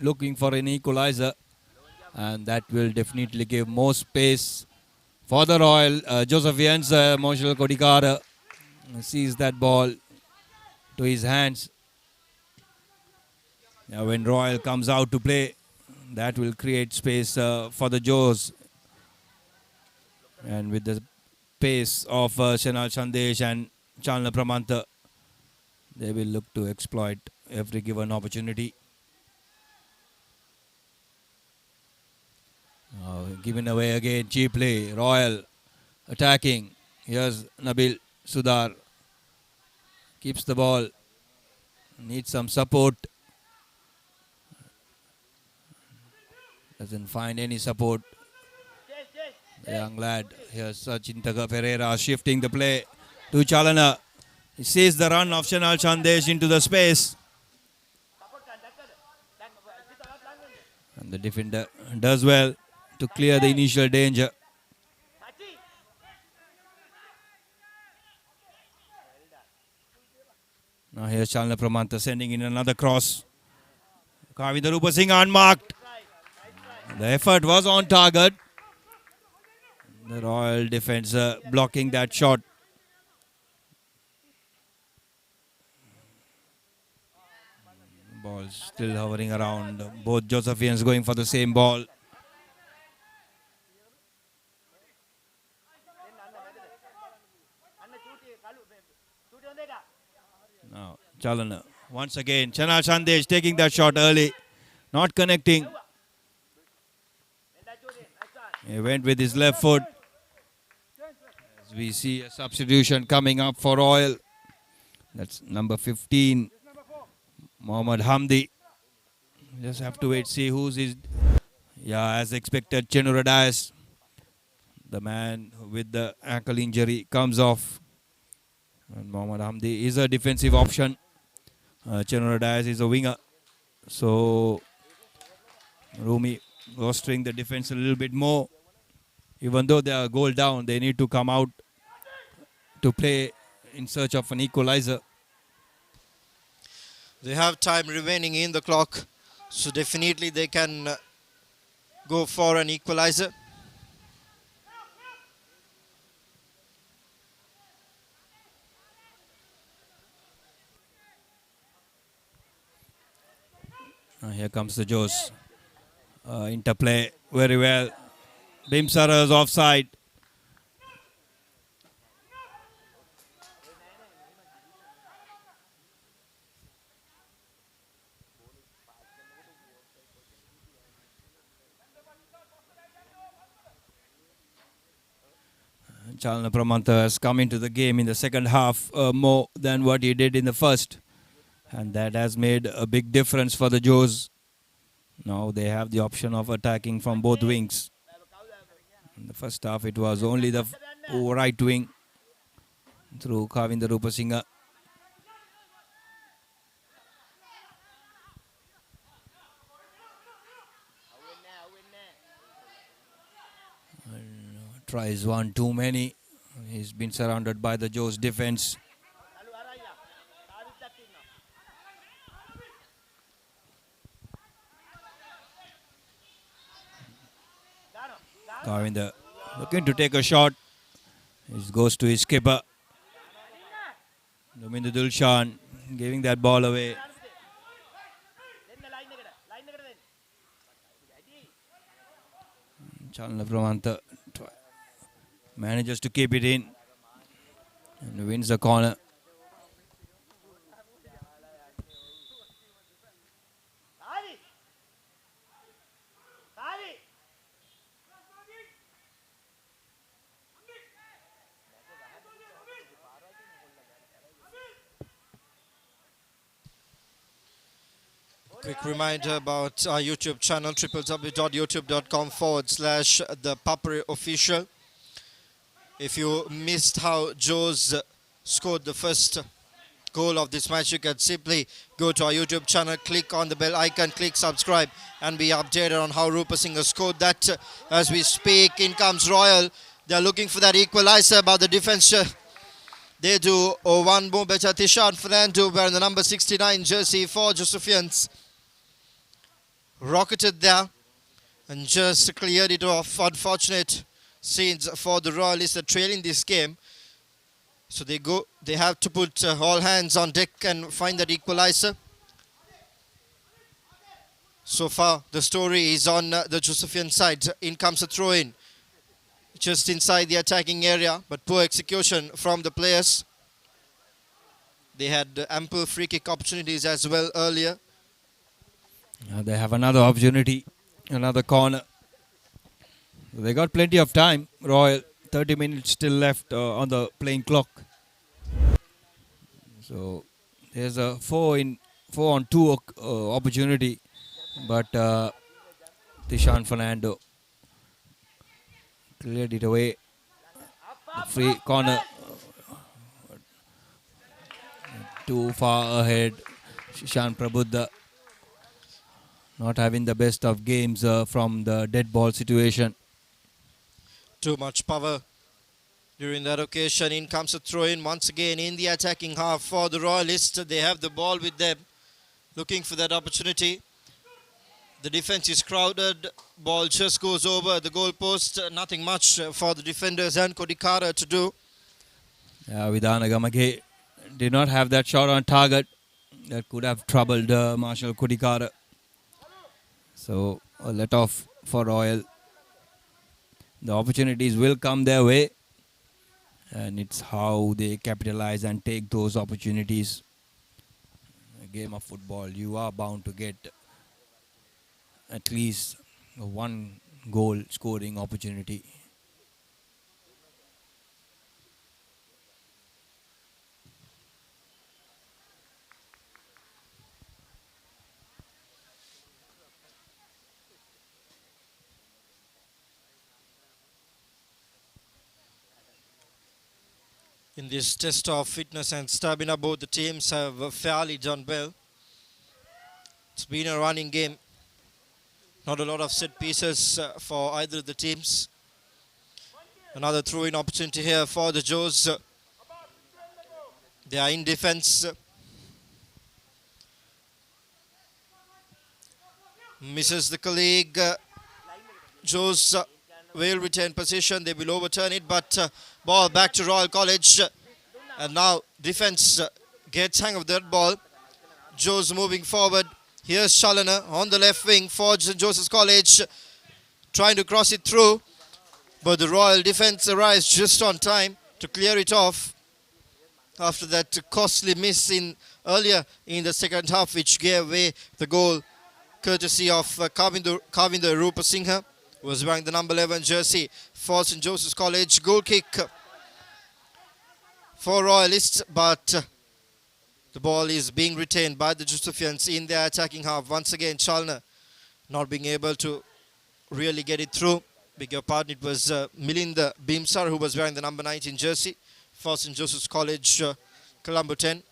looking for an equalizer, and that will definitely give more space for the Royal. Josephians, Marshall Kodikara sees that ball to his hands. Now when Royal comes out to play, that will create space for the Joes. And with the pace of Shenal Chandesh and Chalna Pramanta, they will look to exploit every given opportunity. Given away again cheaply. Royal attacking. Here's Nabil Sudar. Keeps the ball. Needs some support. Doesn't find any support. The young lad. Here's Sachin Pereira shifting the play to Chalana. He sees the run of Chanal Chandesh into the space. And the defender does well to clear the initial danger. Now here's Chalana Pramanta sending in another cross. Kavinder Rupa Singh unmarked. The effort was on target. The Royal defender blocking that shot. Ball still hovering around. Both Josephians going for the same ball. Now Chalana once again. Chanal Chandesh taking that shot early. Not connecting. He went with his left foot. As we see a substitution coming up for Royal. That's number 15. Mohammad Hamdi. Just have to wait, see who's his. Yeah, as expected, Chenura Dias, the man with the ankle injury, comes off. And Mohammad Hamdi is a defensive option. Chenura Dias is a winger. So, Rumi rostering the defense a little bit more. Even though they are goal down, they need to come out to play in search of an equalizer. They have time remaining in the clock, so definitely they can go for an equalizer. Here comes the Joes. Interplay very well. Bimsara's offside. Chalana Pramanta has come into the game in the second half more than what he did in the first. And that has made a big difference for the Joes. Now they have the option of attacking from both wings. In the first half it was only the right wing through Kavinder Rupasinghe. Tries one too many. He's been surrounded by the Joes defense. Kavinder looking to take a shot. It goes to his skipper. Lumindu Dulshan giving that ball away. Chalana Pramanta manages to keep it in and wins the corner. Quick reminder about our YouTube channel, www.youtube.com/ThePapare Official. If you missed how Joes scored the first goal of this match, you can simply go to our YouTube channel, click on the bell icon, click subscribe, and be updated on how Rupa Singh scored that. As we speak, in comes Royal. They're looking for that equalizer, but the defense, they do one more better. Tishan Fernando wearing the number 69 jersey for Josephians. Rocketed there and just cleared it off. Unfortunate scenes for the Royalists are trailing this game. So they have to put all hands on deck and find that equalizer. So far the story is on the Josephian side. In comes a throw-in just inside the attacking area, but poor execution from the players. They had ample free kick opportunities as well earlier. Now they have another opportunity, another corner. They got plenty of time. Royal, 30 minutes still left on the playing clock. So there's a 4-on-2 opportunity, but Tishan Fernando cleared it away. The free corner too far ahead. Shishan Prabuddha not having the best of games from the dead ball situation. Too much power during that occasion. In comes a throw in once again in the attacking half for the Royalists. They have the ball with them, looking for that opportunity. The defense is crowded. Ball just goes over the goal post. Nothing much for the defenders and Kodikara to do. Vidana Gamage did not have that shot on target. That could have troubled Marshall Kodikara. So a let off for Royal. The opportunities will come their way, and it's how they capitalize and take those opportunities. A game of football, you are bound to get at least one goal scoring opportunity. In this test of fitness and stamina, both the teams have fairly done well. It's been a running game. Not a lot of set pieces for either of the teams. Another throw-in opportunity here for the Joes. They are in defense. Misses the colleague. Joes will retain position. They will overturn it, but ball back to Royal College. And now defense gets hang of that ball. Joes moving forward. Here's Chalana on the left wing for St. Joseph's College, trying to cross it through, but the Royal defense arrives just on time to clear it off after that costly miss earlier in the second half, which gave away the goal courtesy of Kavinder Rupasinghe, who was wearing the number 11 jersey for St. Joseph's College. Goal kick for Royalists, but the ball is being retained by the Josephians in their attacking half. Once again, Chalna not being able to really get it through. Beg your pardon, it was Milinda Bimsar who was wearing the number 19 jersey for St. Joseph's College, Colombo 10.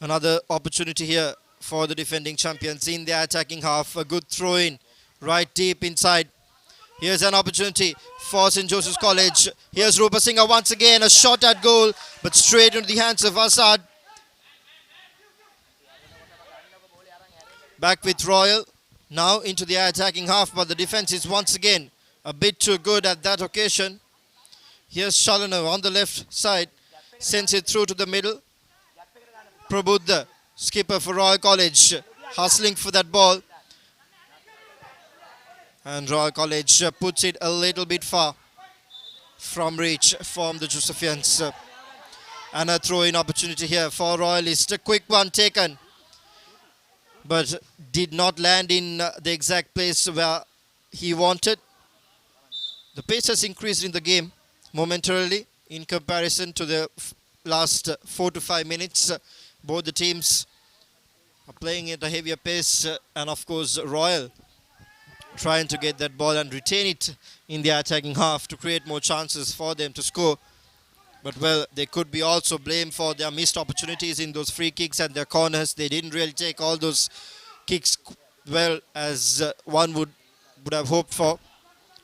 Another opportunity here for the defending champions in their attacking half. A good throw in right deep inside. Here's an opportunity for St. Joseph's College. Here's Rupasinghe once again. A shot at goal, but straight into the hands of Assad. Back with Royal. Now into the attacking half, but the defense is once again a bit too good at that occasion. Here's Chalana on the left side. Sends it through to the middle. Prabuddha, skipper for Royal College, hustling for that ball. And Royal College puts it a little bit far from reach from the Josephians. And a throw-in opportunity here for Royalists. A quick one taken, but did not land in the exact place where he wanted. The pace has increased in the game momentarily in comparison to the last 4 to 5 minutes. Both the teams are playing at a heavier pace, and of course Royal trying to get that ball and retain it in the attacking half to create more chances for them to score. But well, they could be also blamed for their missed opportunities in those free kicks and their corners. They didn't really take all those kicks well as one would have hoped for.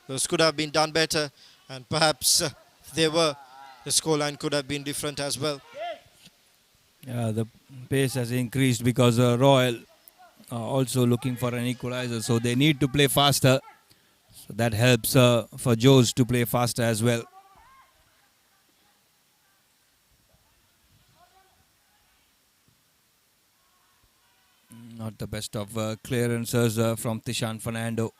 Those could have been done better, and perhaps if they were, the scoreline could have been different as well. Yeah, the pace has increased because Royal also looking for an equalizer, so they need to play faster. So that helps for Joes to play faster as well. Not the best of clearances from Tishan Fernando.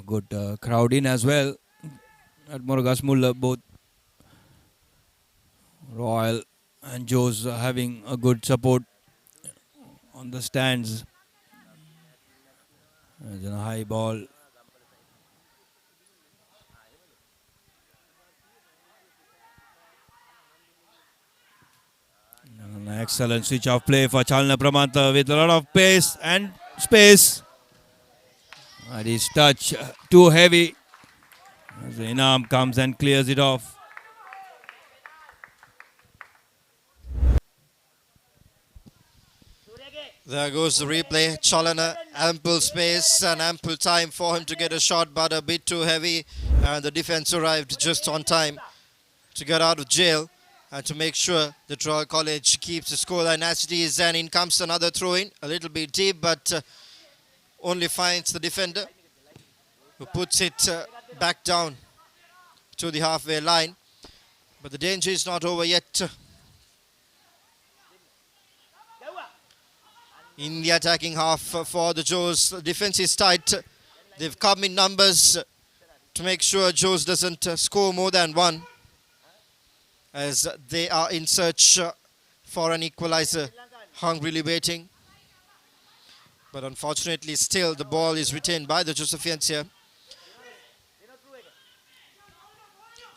Good crowd in as well. at Moragasmulla, both Royal and Joe's having a good support on the stands. There's a high ball. An excellent switch of play for Chalna Pramanta with a lot of pace and space. And his touch too heavy. As the Inam comes and clears it off. There goes the replay. Chalana, ample space and ample time for him to get a shot, but a bit too heavy. And the defense arrived just on time to get out of jail and to make sure that Royal College keeps the scoreline as it is. And in comes another throw-in, a little bit deep, but only finds the defender, who puts it back down to the halfway line. But the danger is not over yet. In the attacking half for the Joes, the defense is tight. They've come in numbers to make sure Joes doesn't score more than one, as they are in search for an equalizer, hungrily waiting. But unfortunately, still the ball is retained by the Josephians here.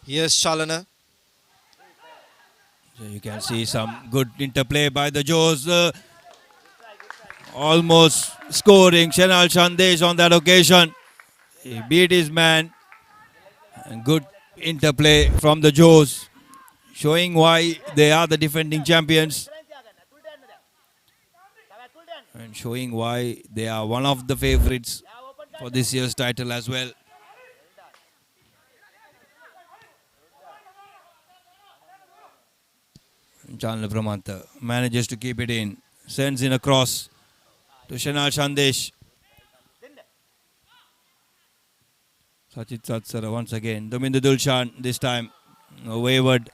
Here's Chalana. So you can see some good interplay by the Joes. Almost scoring. Shenal Chandesh on that occasion. He beat his man. And good interplay from the Joes, showing why they are the defending champions. And showing why they are one of the favorites for this year's title as well. Chalna Pramanta manages to keep it in. Sends in a cross to Shenal Chandesh. Sachit Satsara once again. Dominder Dulshan this time wavered.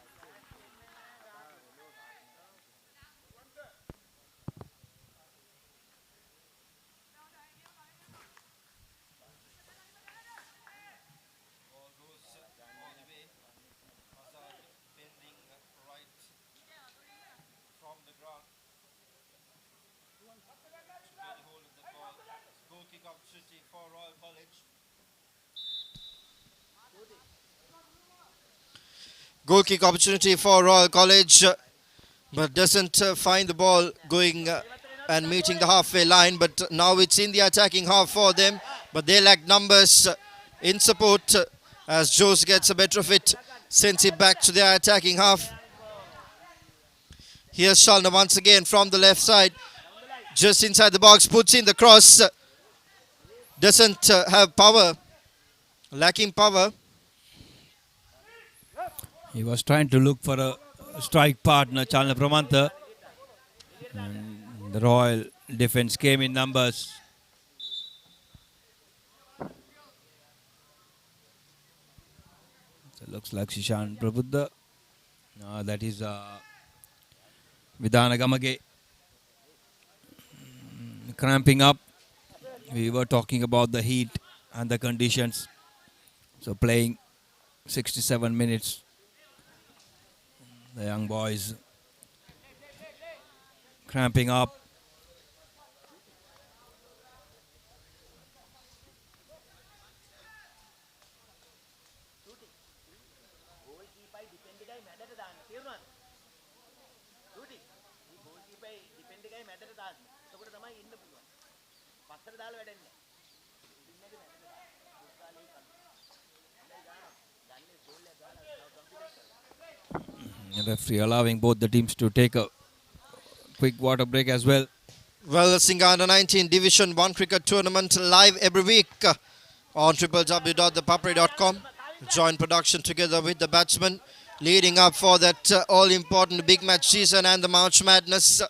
Goal kick opportunity for Royal College, but doesn't find the ball going and meeting the halfway line. But now it's in the attacking half for them, but they lack numbers in support as Joes gets a better of it, sends it back to their attacking half. Here's Chalna once again from the left side, just inside the box, puts in the cross, doesn't have power, lacking power. He was trying to look for a strike partner, Chalna Pramanta. And the Royal defense came in numbers. So looks like Shishan Prabuddha. That is Vidana Gamage. Cramping up. We were talking about the heat and the conditions. So playing 67 minutes. The young boys cramping up. The referee allowing both the teams to take a quick water break as well. Well, the Singha Under 19 Division 1 cricket tournament live every week on www.thepapare.com. Joint production together with the batsmen, leading up for that all-important big match season and the March Madness.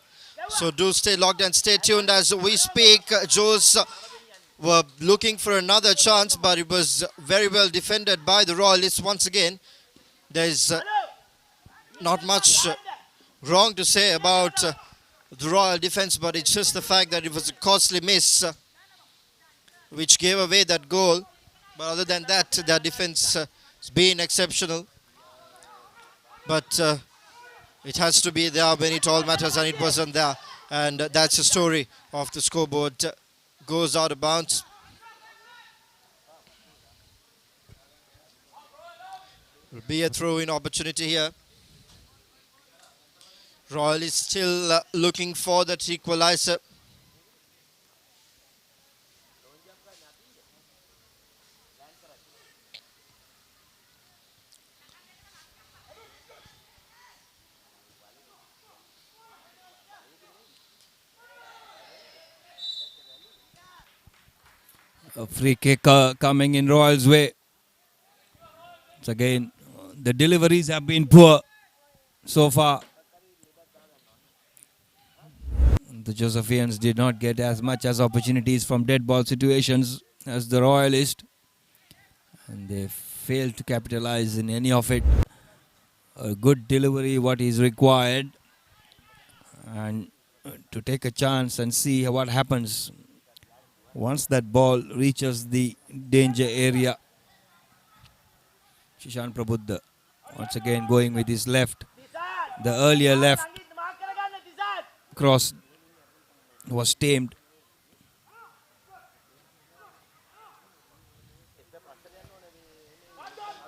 So do stay locked and stay tuned as we speak. Joes were looking for another chance, but it was very well defended by the Royalists once again. There's not much wrong to say about the Royal defense, but it's just the fact that it was a costly miss which gave away that goal. But other than that, their defense It's been exceptional. But it has to be there when it all matters, and it wasn't there. And that's the story of the scoreboard. Goes out of bounds. Will be a throw-in opportunity here. Royal is still looking for that equalizer. A free kick coming in Royal's way. So again, the deliveries have been poor so far. The Josephians did not get as much as opportunities from dead ball situations as the Royalist, and they failed to capitalize in any of it. A good delivery, what is required, and to take a chance and see what happens once that ball reaches the danger area. Shishan Prabuddha once again going with his left. The earlier left cross was tamed.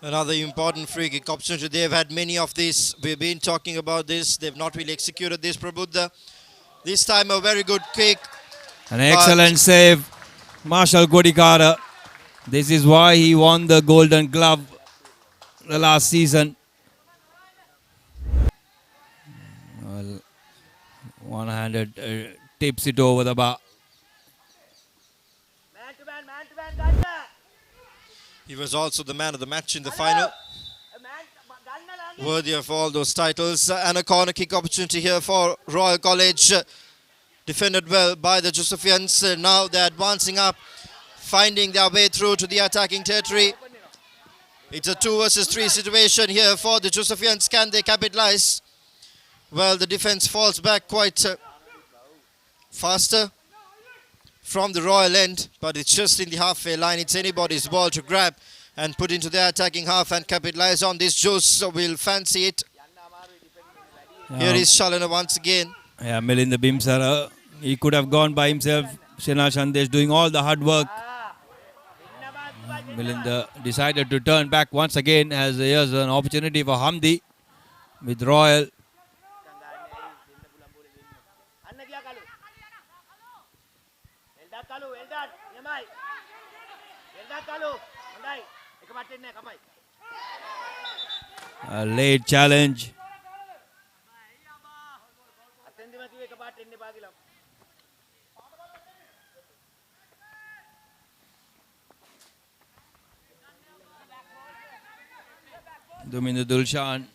Another important free kick opportunity. They've had many of these. We've been talking about this. They've not really executed this, Prabuddha. This time a very good kick. An excellent save, Marshall Godikara. This is why he won the Golden Glove the last season. Well, one-handed tips it over the bar. He was also the man of the match in the final. Worthy of all those titles. And a corner kick opportunity here for Royal College. Defended well by the Josephians. Now they're advancing up, finding their way through to the attacking territory. It's a 2 versus 3 situation here for the Josephians. Can they capitalize? Well, the defense falls back quite faster from the Royal end, but it's just in the halfway line. It's anybody's ball to grab and put into their attacking half and capitalize on this. Jos will fancy it. Here is Shalana once again. Yeah, Melinda Bimsara, he could have gone by himself. Shena Shandesh doing all the hard work. Melinda decided to turn back once again, as here's an opportunity for Hamdi with Royal. A late challenge. Duminder Dulshan.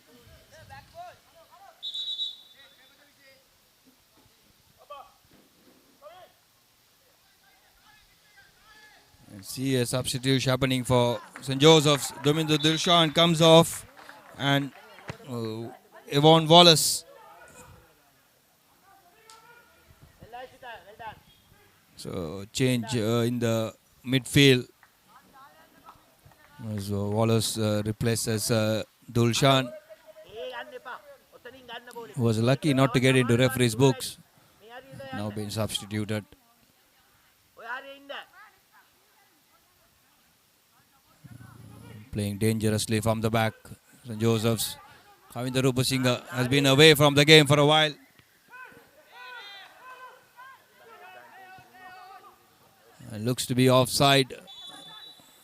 And see a substitution happening for St. Joseph's. Duminder Dulshan comes off, and Yvonne Wallace. So change in the midfield. As Wallace replaces Dulshan, who was lucky not to get into referee's books, now being substituted. Playing dangerously from the back. St. Joseph's. Kavinda Rupasinghe has been away from the game for a while. And looks to be offside.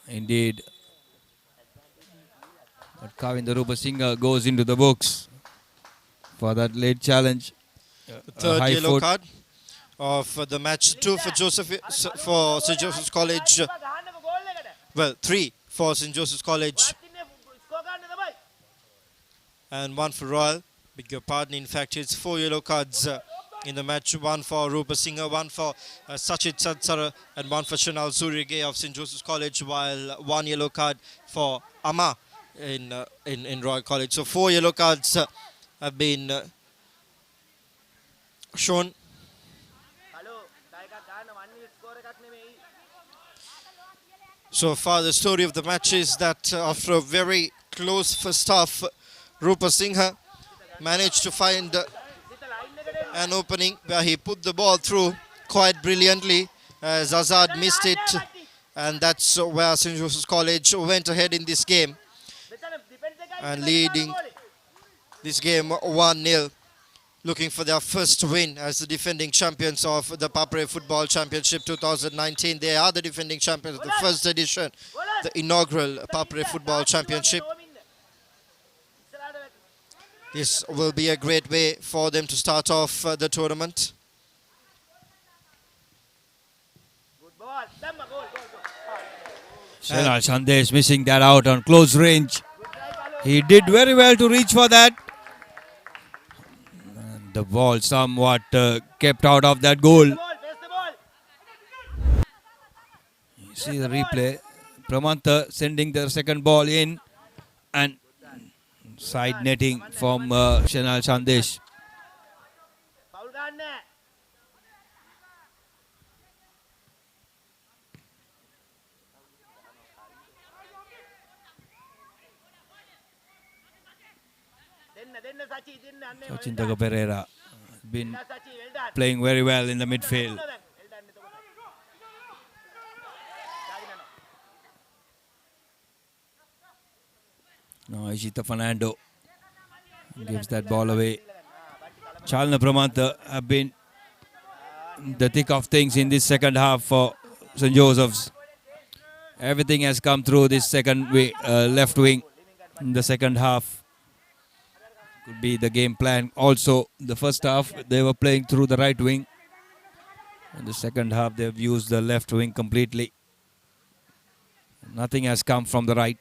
Indeed. But Kavinda Rupasinghe goes into the books for that late challenge. The third yellow card of the match. 2 for St. Joseph's College. Well, 3 for St. Joseph's College. And 1 for Royal. Beg your pardon, in fact, it's 4 yellow cards in the match. 1 for Rupasinghe, 1 for Sachit Satsara, and 1 for Shanal Surige of St. Joseph's College, while 1 yellow card for Amma in Royal College. So 4 yellow cards have been shown. So far, the story of the match is that after a very close first half, Rupa Singha managed to find an opening where he put the ball through quite brilliantly as Azad missed it, and that's where St. Joseph's College went ahead in this game and leading this game 1-0, looking for their first win as the defending champions of the ThePapare Football Championship 2019. They are the defending champions of the first edition, the inaugural ThePapare Football Championship. This will be a great way for them to start off the tournament. Shenal Chandesh missing that out on close range. He did very well to reach for that. And the ball somewhat kept out of that goal. You see the replay. Pramanta sending the second ball in and side netting from Shenal Chandesh. Chintaga Pereira has been playing very well in the midfield. Now Ishita Fernando gives that ball away. Chalna Pramanta have been in the thick of things in this second half for St. Joseph's. Everything has come through this second left wing in the second half. Could be the game plan. Also, the first half they were playing through the right wing. In the second half they've used the left wing completely. Nothing has come from the right.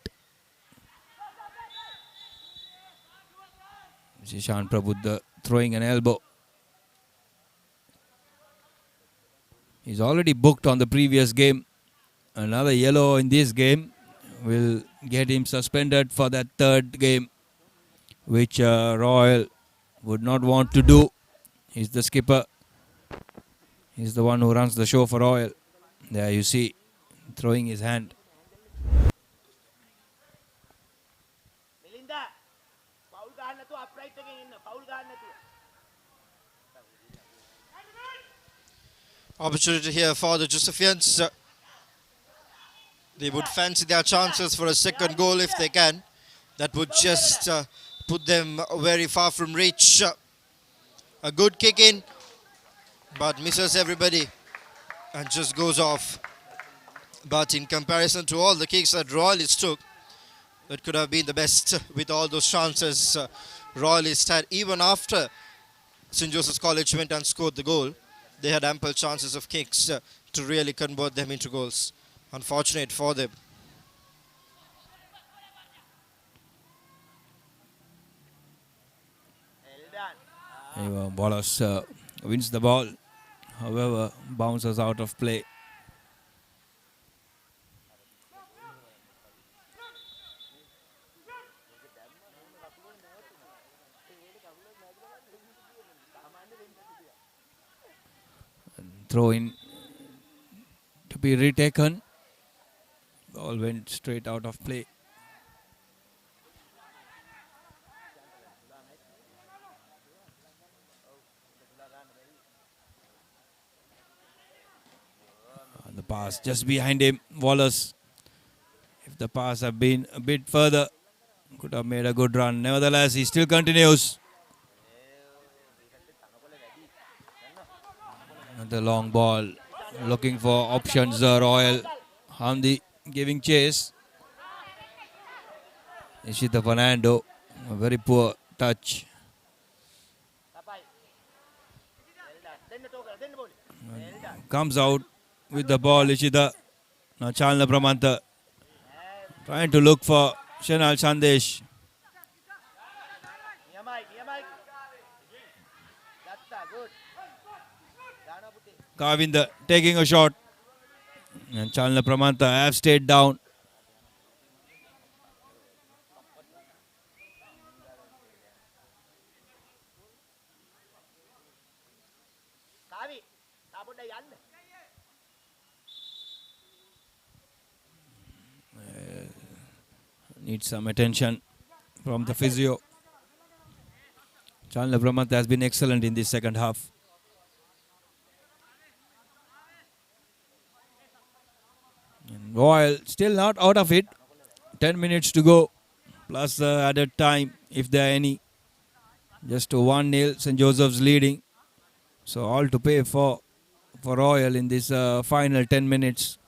Shishan Prabuddha throwing an elbow. He's already booked on the previous game. Another yellow in this game will get him suspended for that third game, which Royal would not want to do. He's the skipper. He's the one who runs the show for Royal. There you see, throwing his hand. Opportunity here for the Josephians. They would fancy their chances for a second goal if they can. That would just put them very far from reach. A good kick in, but misses everybody and just goes off. But in comparison to all the kicks that Royalists took, that could have been the best with all those chances Royalists had. Even after St. Joseph's College went and scored the goal, they had ample chances of kicks to really convert them into goals. Unfortunate for them. Wallace wins the ball, however, bounces out of play. Throw in to be retaken. Ball went straight out of play. The pass just behind him, Wallace. If the pass had been a bit further, could have made a good run. Nevertheless, he still continues. The long ball, looking for options. Royal Hamdi giving chase. Ishita Fernando, a very poor touch. Comes out with the ball, Ishita. Now Chalna Pramanta trying to look for Shenal Chandesh. Kavinda taking a shot. And Chalna Pramanta have stayed down. needs some attention from the physio. Chandler Brahmat has been excellent in this second half. And Royal still not out of it. 10 minutes to go, plus added time if there are any. Just to 1-0, St. Joseph's leading. So all to pay for Royal in this final 10 minutes.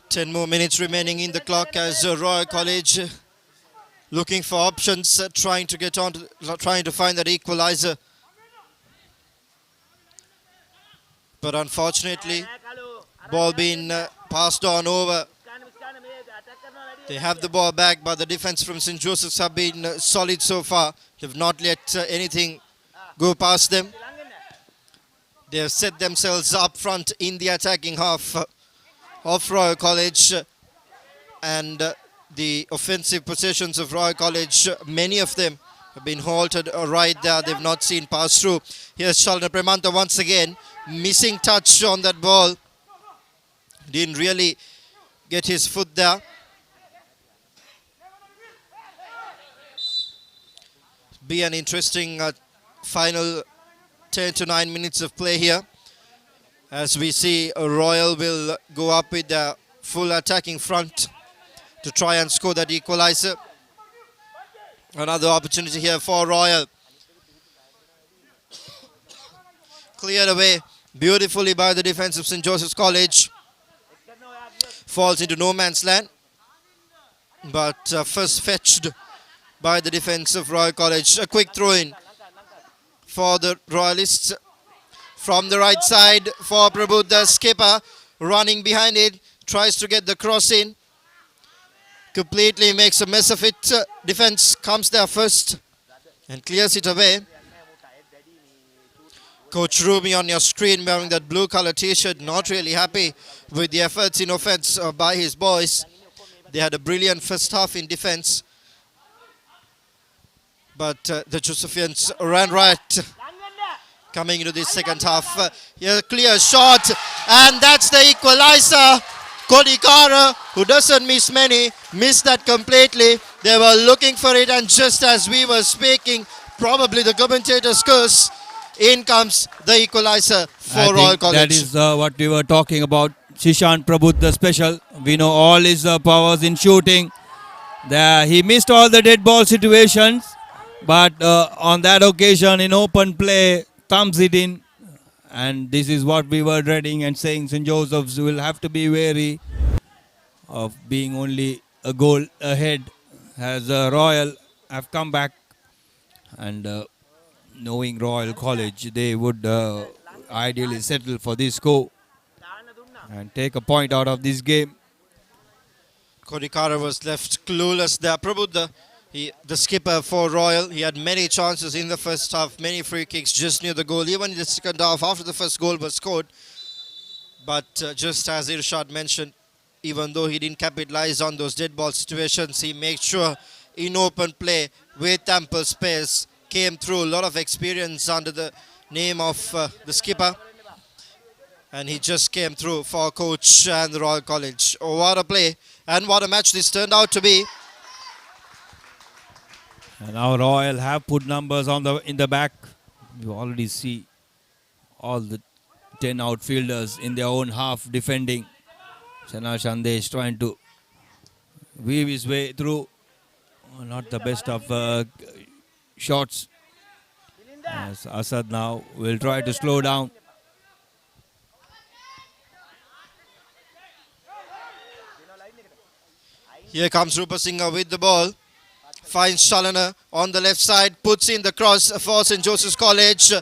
Ten more minutes remaining in the clock as Royal College looking for options, trying to get on, trying to find that equalizer. But unfortunately, ball being passed on over. They have the ball back, but the defense from St. Joseph's have been solid so far. They've not let anything go past them. They have set themselves up front in the attacking half of Royal College, and the offensive possessions of Royal College, many of them have been halted right there. They've not seen pass through. Here's Shalna Premanta once again, missing touch on that ball. Didn't really get his foot there. Be an interesting final 10 to 9 minutes of play here, as we see Royal will go up with the full attacking front to try and score that equalizer. Another opportunity here for Royal. Cleared away beautifully by the defense of St. Joseph's College. Falls into no man's land, but first fetched by the defense of Royal College. A quick throw in for the Royalists. From the right side for Prabhu, the skipper running behind it, tries to get the cross in. Completely makes a mess of it. Defense comes there first and clears it away. Coach Rumi on your screen wearing that blue color t-shirt, not really happy with the efforts in offense by his boys. They had a brilliant first half in defense, but the Josephians ran riot coming into this second half. Here, clear shot, and that's the equalizer. Cody Carter, who doesn't miss many, missed that completely. They were looking for it, and just as we were speaking, probably the commentator's curse, in comes the equalizer for Royal College. That is what we were talking about. Shishant Prabhu, the special. We know all his powers in shooting. He missed all the dead ball situations, but on that occasion in open play, thumbs it in, and this is what we were dreading and saying. St. Joseph's will have to be wary of being only a goal ahead, as Royal have come back, and knowing Royal College, they would ideally settle for this score and take a point out of this game. Cody Carter was left clueless there. Prabhu, the skipper for Royal, he had many chances in the first half, many free kicks just near the goal, even in the second half after the first goal was scored. But just as Irshad mentioned, even though he didn't capitalize on those dead ball situations, he made sure in open play with ample space, came through. A lot of experience under the name of the skipper, and he just came through for coach and the Royal College. Oh, what a play and what a match this turned out to be. And now Royal have put numbers in the back. You already see all the 10 outfielders in their own half defending. Shana Shandesh trying to weave his way through. Not the best of shots. As Asad now will try to slow down. Here comes Rupa Singh with the ball. Finds Shalana on the left side, puts in the cross for St. Joseph's College.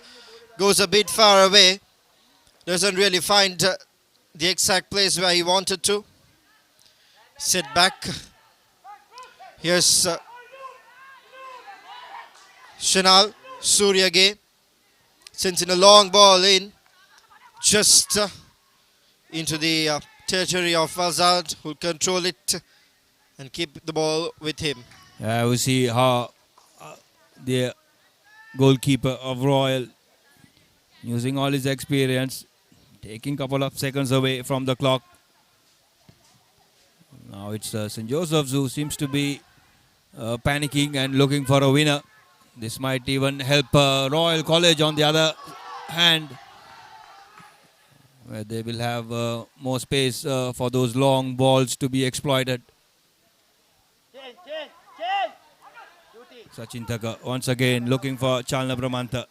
Goes a bit far away. Doesn't really find the exact place where he wanted to. Set back. Here's Shinal. Suryage sends in a long ball in, just into the territory of Azad, who'll control it and keep the ball with him. We see how the goalkeeper of Royal, using all his experience, taking a couple of seconds away from the clock. Now it's St. Joseph's who seems to be panicking and looking for a winner. This might even help Royal College on the other hand, where they will have more space for those long balls to be exploited. Sachin Thakur once again looking for Chalna Brahmanta.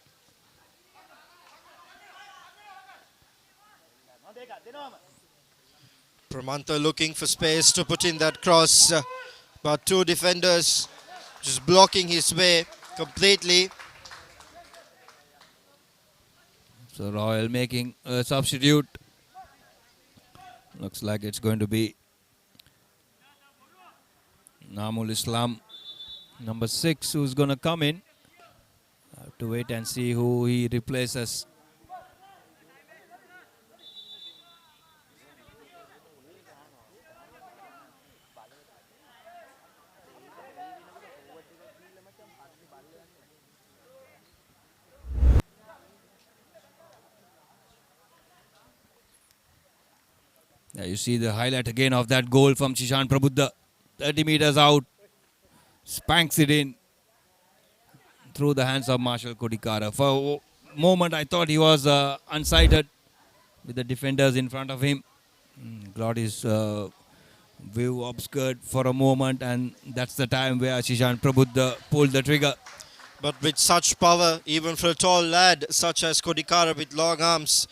Pramanta looking for space to put in that cross, but two defenders just blocking his way completely. So Royal making a substitute. Looks like it's going to be Namul Islam, number 6, who's going to come in. Have to wait and see who he replaces. Now you see the highlight again of that goal from Shishan Prabuddha. 30 meters out. Spanks it in through the hands of Marshall Kodikara. For a moment I thought he was unsighted with the defenders in front of him. Got his view obscured for a moment, and that's the time where Shishan Prabuddha pulled the trigger. But with such power, even for a tall lad such as Kodikara with long arms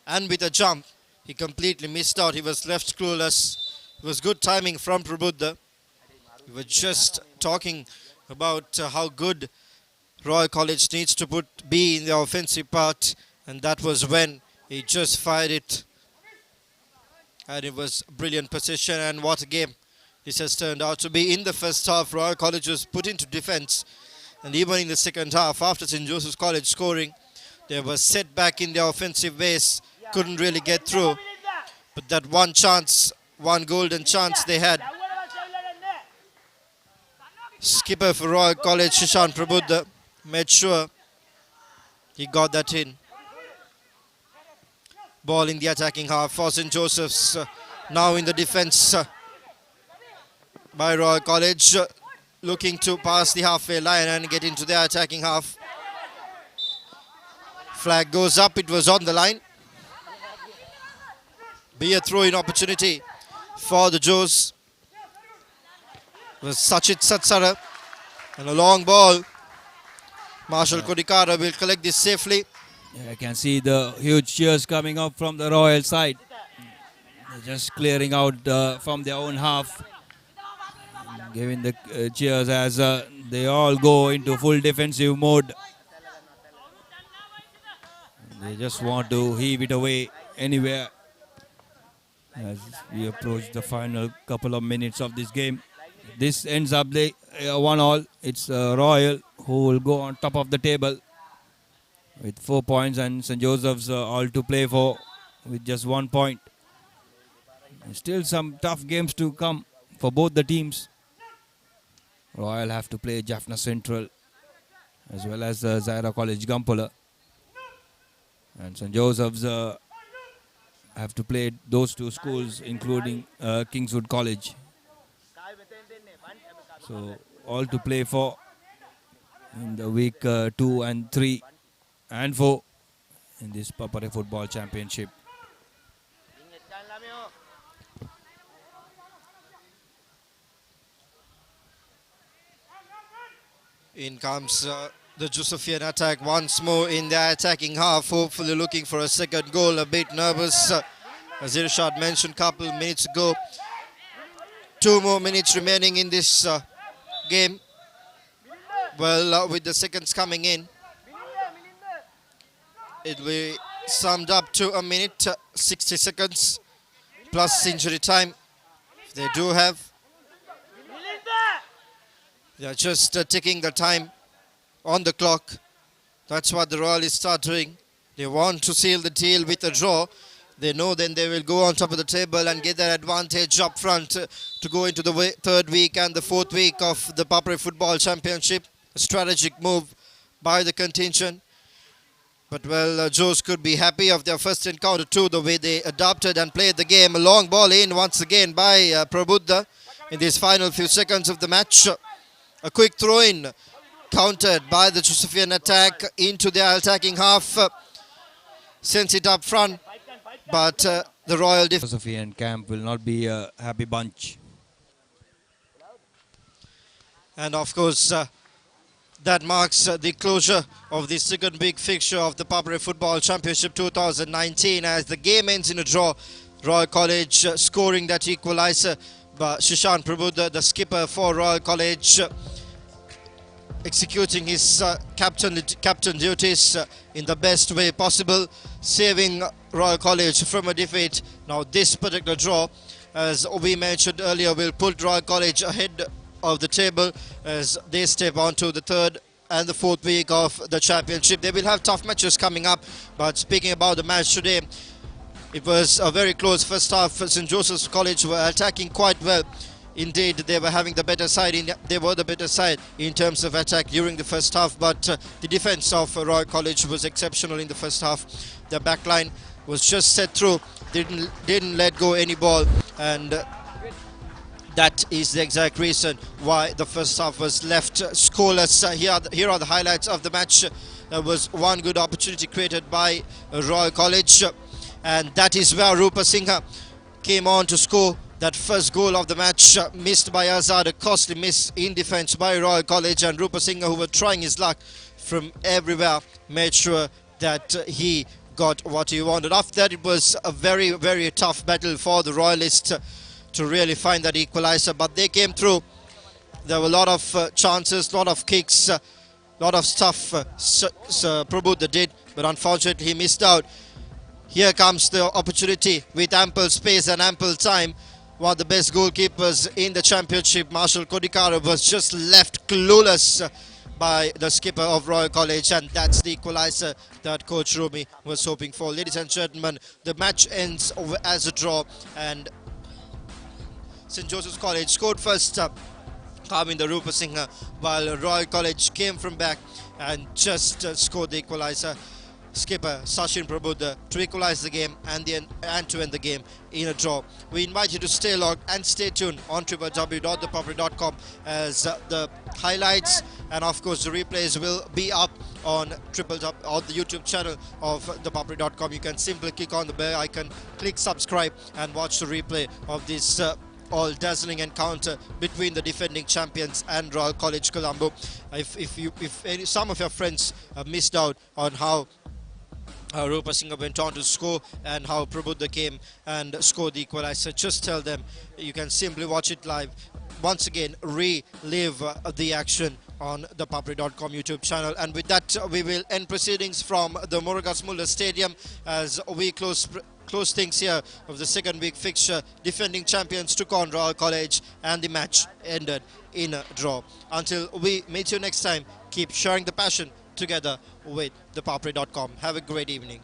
and with a jump, he completely missed out. He was left clueless. It was good timing from Prabuddha. We were just talking about how good Royal College needs to be in the offensive part, and that was when he just fired it. And it was brilliant position, and what a game this has turned out to be. In the first half, Royal College was put into defense, and even in the second half, after St. Joseph's College scoring, they were set back in their offensive base, couldn't really get through. But that one chance, one golden chance they had. Skipper for Royal College, Shishan Prabuddha, made sure he got that in. Ball in the attacking half for St. Joseph's. Now in the defense by Royal College, looking to pass the halfway line and get into the attacking half. Flag goes up, it was on the line. Be a throw-in opportunity for the Joes. It was Sachit Satsara, and a long ball. Marshall Kodikara will collect this safely. I can see the huge cheers coming up from the Royal side. They're just clearing out from their own half, giving the cheers as they all go into full defensive mode. They just want to heave it away anywhere as we approach the final couple of minutes of this game. This ends up 1-1. It's Royal who will go on top of the table with 4 points, and St. Joseph's all to play for with just 1 point. Still some tough games to come for both the teams. Royal have to play Jaffna Central as well as Zaira College Gampola. And St. Joseph's have to play those two schools, including Kingswood College. So all to play for in the week 2 and 3 and 4 in this ThePapare Football Championship. In comes the Josephian attack once more in the attacking half, hopefully looking for a second goal. A bit nervous, as Irshad mentioned a couple of minutes ago. 2 more minutes remaining in this game. Well, with the seconds coming in, it will be summed up to a minute, 60 seconds plus injury time. If they do have. They are just ticking the time on the clock. That's what the Royalists are doing. They want to seal the deal with a draw. They know then they will go on top of the table and get that advantage up front to go into the third week and the fourth week of the ThePapare Football Championship. A strategic move by the contingent. But well, Joes could be happy of their first encounter too, the way they adapted and played the game. A long ball in once again by Prabuddha in these final few seconds of the match. A quick throw in, countered by the Josephian attack into their attacking half. Sends it up front, but the Royal Josephian camp will not be a happy bunch. And of course, that marks the closure of the second big fixture of the ThePapare Football Championship 2019 as the game ends in a draw. Royal College scoring that equaliser, but Shishan Prabuddha, the skipper for Royal College, executing his captain duties in the best way possible, saving Royal College from a defeat. Now this particular draw, as we mentioned earlier, will put Royal College ahead of the table as they step on to the third and the fourth week of the championship. They will have tough matches coming up, but speaking about the match today, it was a very close first half. St. Joseph's College were attacking quite well. Indeed, they were having the better side. They were the better side in terms of attack during the first half, but the defense of Royal College was exceptional in the first half. The back line was just set through, didn't let go any ball, and that is the exact reason why the first half was left scoreless. Here are the highlights of the match. There was one good opportunity created by Royal College, and that is where Rupa Singha came on to score that first goal of the match, missed by Azad, a costly miss in defense by Royal College, and Rupa Singha, who were trying his luck from everywhere, made sure that he got what he wanted. After that, it was a very, very tough battle for the Royalists to really find that equaliser, but they came through. There were a lot of chances, a lot of kicks, a lot of stuff Prabuddha did, but unfortunately he missed out. Here comes the opportunity with ample space and ample time. One of the best goalkeepers in the championship, Marshall Kodikara, was just left clueless by the skipper of Royal College, and that's the equaliser that Coach Rumi was hoping for. Ladies and gentlemen, the match ends as a draw, and St. Joseph's College scored first, carving the Rupa Singha, while Royal College came from back and just scored the equaliser. Skipper Sachin Prabuddha to equalize the game and to end the game in a draw. We invite you to stay logged and stay tuned on www.thepapare.com as the highlights and of course the replays will be up on the YouTube channel of thepapare.com. You can simply click on the bell icon, click subscribe and watch the replay of this all-dazzling encounter between the defending champions and Royal College Colombo. If some of your friends missed out on how Rupa Singha went on to score and how Prabuddha came and scored the equaliser, just tell them you can simply watch it live. Once again, relive the action on the ThePapare.com YouTube channel. And with that, we will end proceedings from the Moragasmulla Stadium as we close things here of the second week fixture. Defending champions took on Royal College and the match ended in a draw. Until we meet you next time, keep sharing the passion together with ThePapare.com. Have a great evening.